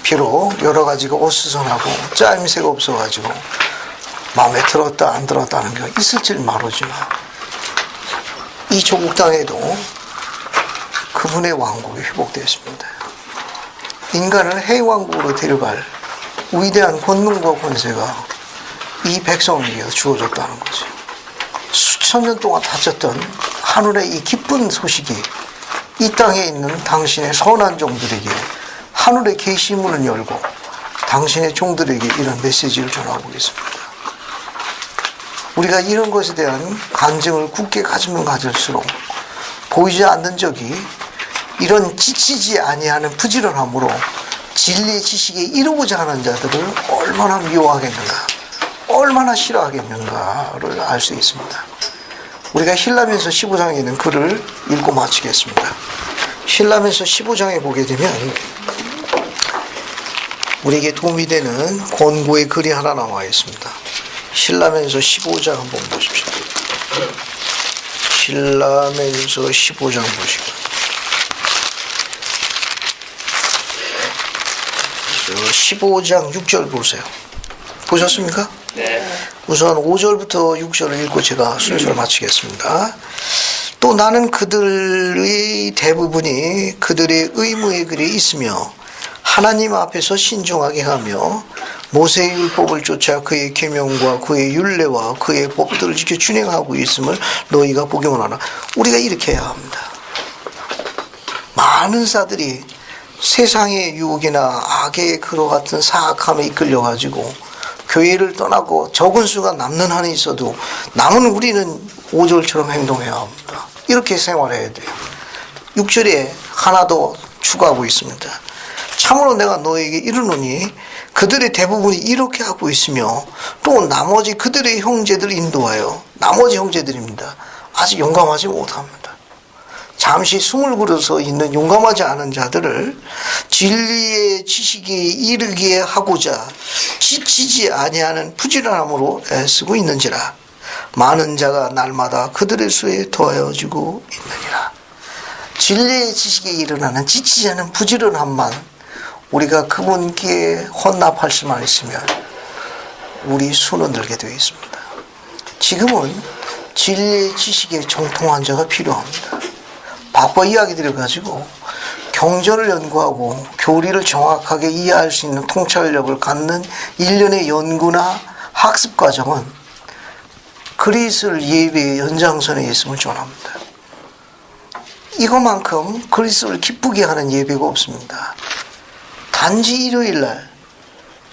비록 여러 가지가 어수선하고 짜임새가 없어가지고 마음에 들었다 안 들었다 하는 게 있을지 모르지만 이 조국 땅에도 그분의 왕국이 회복되었습니다. 인간을 해왕국으로 데려갈 위대한 권능과 권세가 이 백성에게 주어졌다는 거죠. 수천 년 동안 다쳤던 하늘의 이 기쁜 소식이 이 땅에 있는 당신의 선한 종들에게 하늘의 계시문을 열고 당신의 종들에게 이런 메시지를 전하고 있습니다. 우리가 이런 것에 대한 간증을 굳게 가지면 가질수록 보이지 않는 적이 이런 지치지 아니하는 부지런함으로 진리의 지식에 이루고자 하는 자들을 얼마나 미워하겠는가, 얼마나 싫어하겠는가를 알 수 있습니다. 우리가 힐라면서 15장에 있는 글을 읽고 마치겠습니다. 힐라면서 15장에 보게 되면 우리에게 도움이 되는 권고의 글이 하나 나와 있습니다. 힐라면서 15장 한번 보십시오. 힐라면서 15장 보시고 15장 6절 보세요. 보셨습니까? 네. 우선 5절부터 6절을 읽고 제가 순서를 마치겠습니다. 또 나는 그들의 대부분이 그들의 의무의 글에 있으며 하나님 앞에서 신중하게 하며 모세의 율법을 쫓아 그의 계명과 그의 율례와 그의 법들을 지켜 준행하고 있음을 너희가 보기 원하나. 우리가 이렇게 해야 합니다. 많은 사들이 세상의 유혹이나 악의 그로 같은 사악함에 이끌려가지고 교회를 떠나고 적은 수가 남는 한이 있어도 남은 우리는 5절처럼 행동해야 합니다. 이렇게 생활해야 돼요. 6절에 하나 더 추가하고 있습니다. 참으로 내가 너에게 이르노니 그들의 대부분이 이렇게 하고 있으며 또 나머지 그들의 형제들 인도하여 나머지 형제들입니다. 아직 용감하지 못합니다. 잠시 숨을 그려서 있는 용감하지 않은 자들을 진리의 지식에 이르게 하고자 지치지 아니하는 부지런함으로 애쓰고 있는지라. 많은 자가 날마다 그들의 수에 더하여지고 있느니라. 진리의 지식에 일어나는 지치지 않은 부지런함만 우리가 그분께 헌납할 수만 있으면 우리 수는 늘게 되어 있습니다. 지금은 진리의 지식에 정통한 자가 필요합니다. 바꿔 이야기들을 가지고 경전을 연구하고 교리를 정확하게 이해할 수 있는 통찰력을 갖는 일련의 연구나 학습 과정은 그리스도를 예배의 연장선에 있음을 전합니다. 이것만큼 그리스도를 기쁘게 하는 예배가 없습니다. 단지 일요일날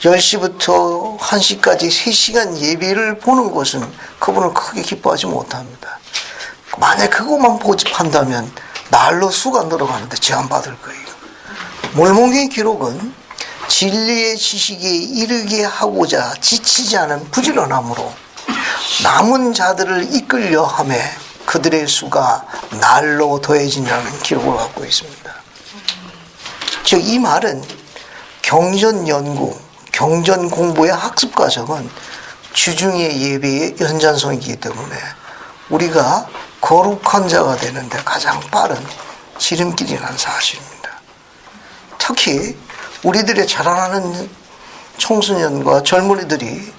10시부터 1시까지 3시간 예배를 보는 것은 그분을 크게 기뻐하지 못합니다. 만약 그것만 고집한다면 날로 수가 늘어가는데 제한받을 거예요. 몰몬계의 기록은 진리의 지식에 이르게 하고자 지치지 않은 부지런함으로 남은 자들을 이끌려 하매 그들의 수가 날로 더해진다는 기록을 갖고 있습니다. 즉 이 말은 경전 연구, 경전 공부의 학습 과정은 주중의 예배의 연장선이기 때문에 우리가 거룩한 자가 되는데 가장 빠른 지름길이라는 사실입니다. 특히 우리들의 자라나는 청소년과 젊은이들이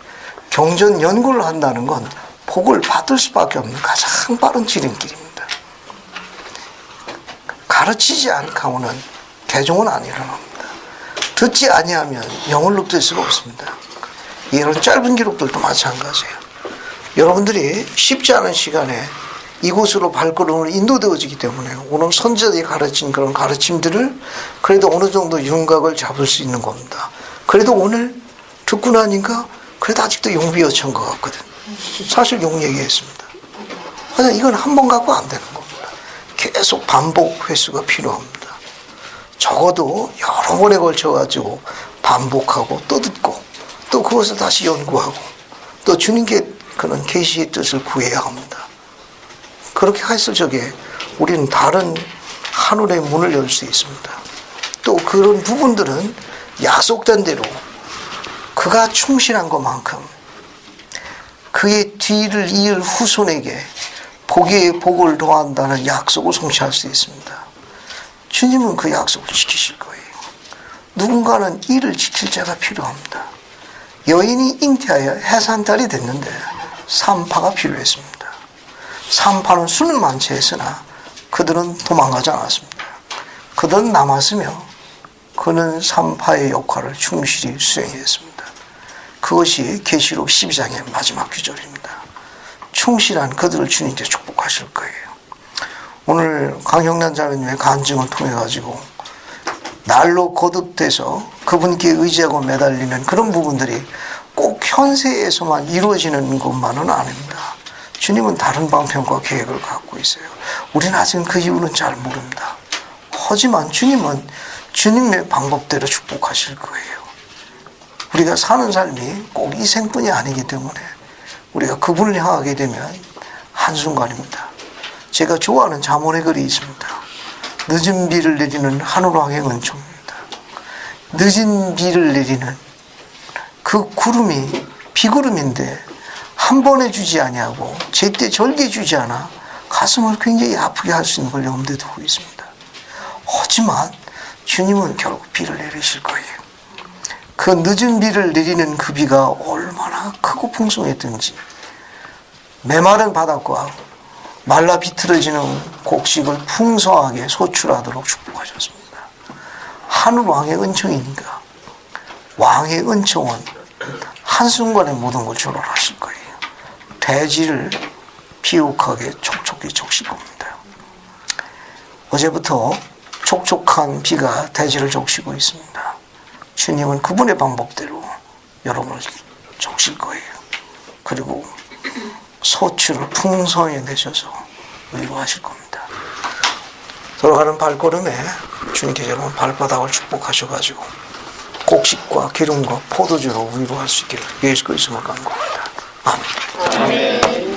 경전 연구를 한다는 건 복을 받을 수밖에 없는 가장 빠른 지름길입니다. 가르치지 않고는 개종은 안 일어납니다. 듣지 아니하면 영을 얻을 수가 없습니다. 이런 짧은 기록들도 마찬가지예요. 여러분들이 쉽지 않은 시간에 이곳으로 발걸음을 인도되어지기 때문에 오늘 선지자들이 가르친 그런 가르침들을 그래도 어느 정도 윤곽을 잡을 수 있는 겁니다. 그래도 오늘 듣고 나니까 그래도 아직도 용 비어찬 것 같거든. 사실 용 얘기했습니다. 하여튼 이건 한 번 갖고 안 되는 겁니다. 계속 반복 횟수가 필요합니다. 적어도 여러 번에 걸쳐가지고 반복하고 또 듣고 또 그것을 다시 연구하고 또 주님께 그런 계시의 뜻을 구해야 합니다. 그렇게 했을 적에 우리는 다른 하늘의 문을 열 수 있습니다. 또 그런 부분들은 약속된 대로 그가 충실한 것만큼 그의 뒤를 이을 후손에게 복에 복을 더한다는 약속을 성취할 수 있습니다. 주님은 그 약속을 지키실 거예요. 누군가는 이를 지킬 자가 필요합니다. 여인이 잉태하여 해산달이 됐는데 산파가 필요했습니다. 산파는 수는 많지 했으나 그들은 도망가지 않았습니다. 그들은 남았으며 그는 산파의 역할을 충실히 수행했습니다. 그것이 계시록 12장의 마지막 구절입니다. 충실한 그들을 주님께 축복하실 거예요. 오늘 강형란 자매님의 간증을 통해 가지고 날로 거듭돼서 그분께 의지하고 매달리는 그런 부분들이 꼭 현세에서만 이루어지는 것만은 아닙니다. 주님은 다른 방편과 계획을 갖고 있어요. 우리는 아직은 그 이유는 잘 모릅니다. 하지만 주님은 주님의 방법대로 축복하실 거예요. 우리가 사는 삶이 꼭 이 생뿐이 아니기 때문에 우리가 그분을 향하게 되면 한순간입니다. 제가 좋아하는 잠언의 글이 있습니다. 늦은 비를 내리는 하늘왕의 은총입니다. 늦은 비를 내리는 그 구름이 비구름인데 한 번에 주지 아니하고 제때 절개 주지 않아 가슴을 굉장히 아프게 할 수 있는 걸 염두에 두고 있습니다. 하지만 주님은 결국 비를 내리실 거예요. 그 늦은 비를 내리는 그 비가 얼마나 크고 풍성했든지 메마른 바닷과 말라 비틀어지는 곡식을 풍성하게 소출하도록 축복하셨습니다. 하늘 왕의 은총이니까 왕의 은총은 한순간에 모든 걸 조절하실 거예요. 대지를 비옥하게 촉촉히 적실 겁니다. 어제부터 촉촉한 비가 대지를 적시고 있습니다. 주님은 그분의 방법대로 여러분을 적실 거예요. 그리고 소출을 풍성히 내셔서 위로하실 겁니다. 돌아가는 발걸음에 주님께 여러분 발바닥을 축복하셔가지고 곡식과 기름과 포도주로 위로할 수 있기를 예수 그리스도로 간구합니다. 아멘.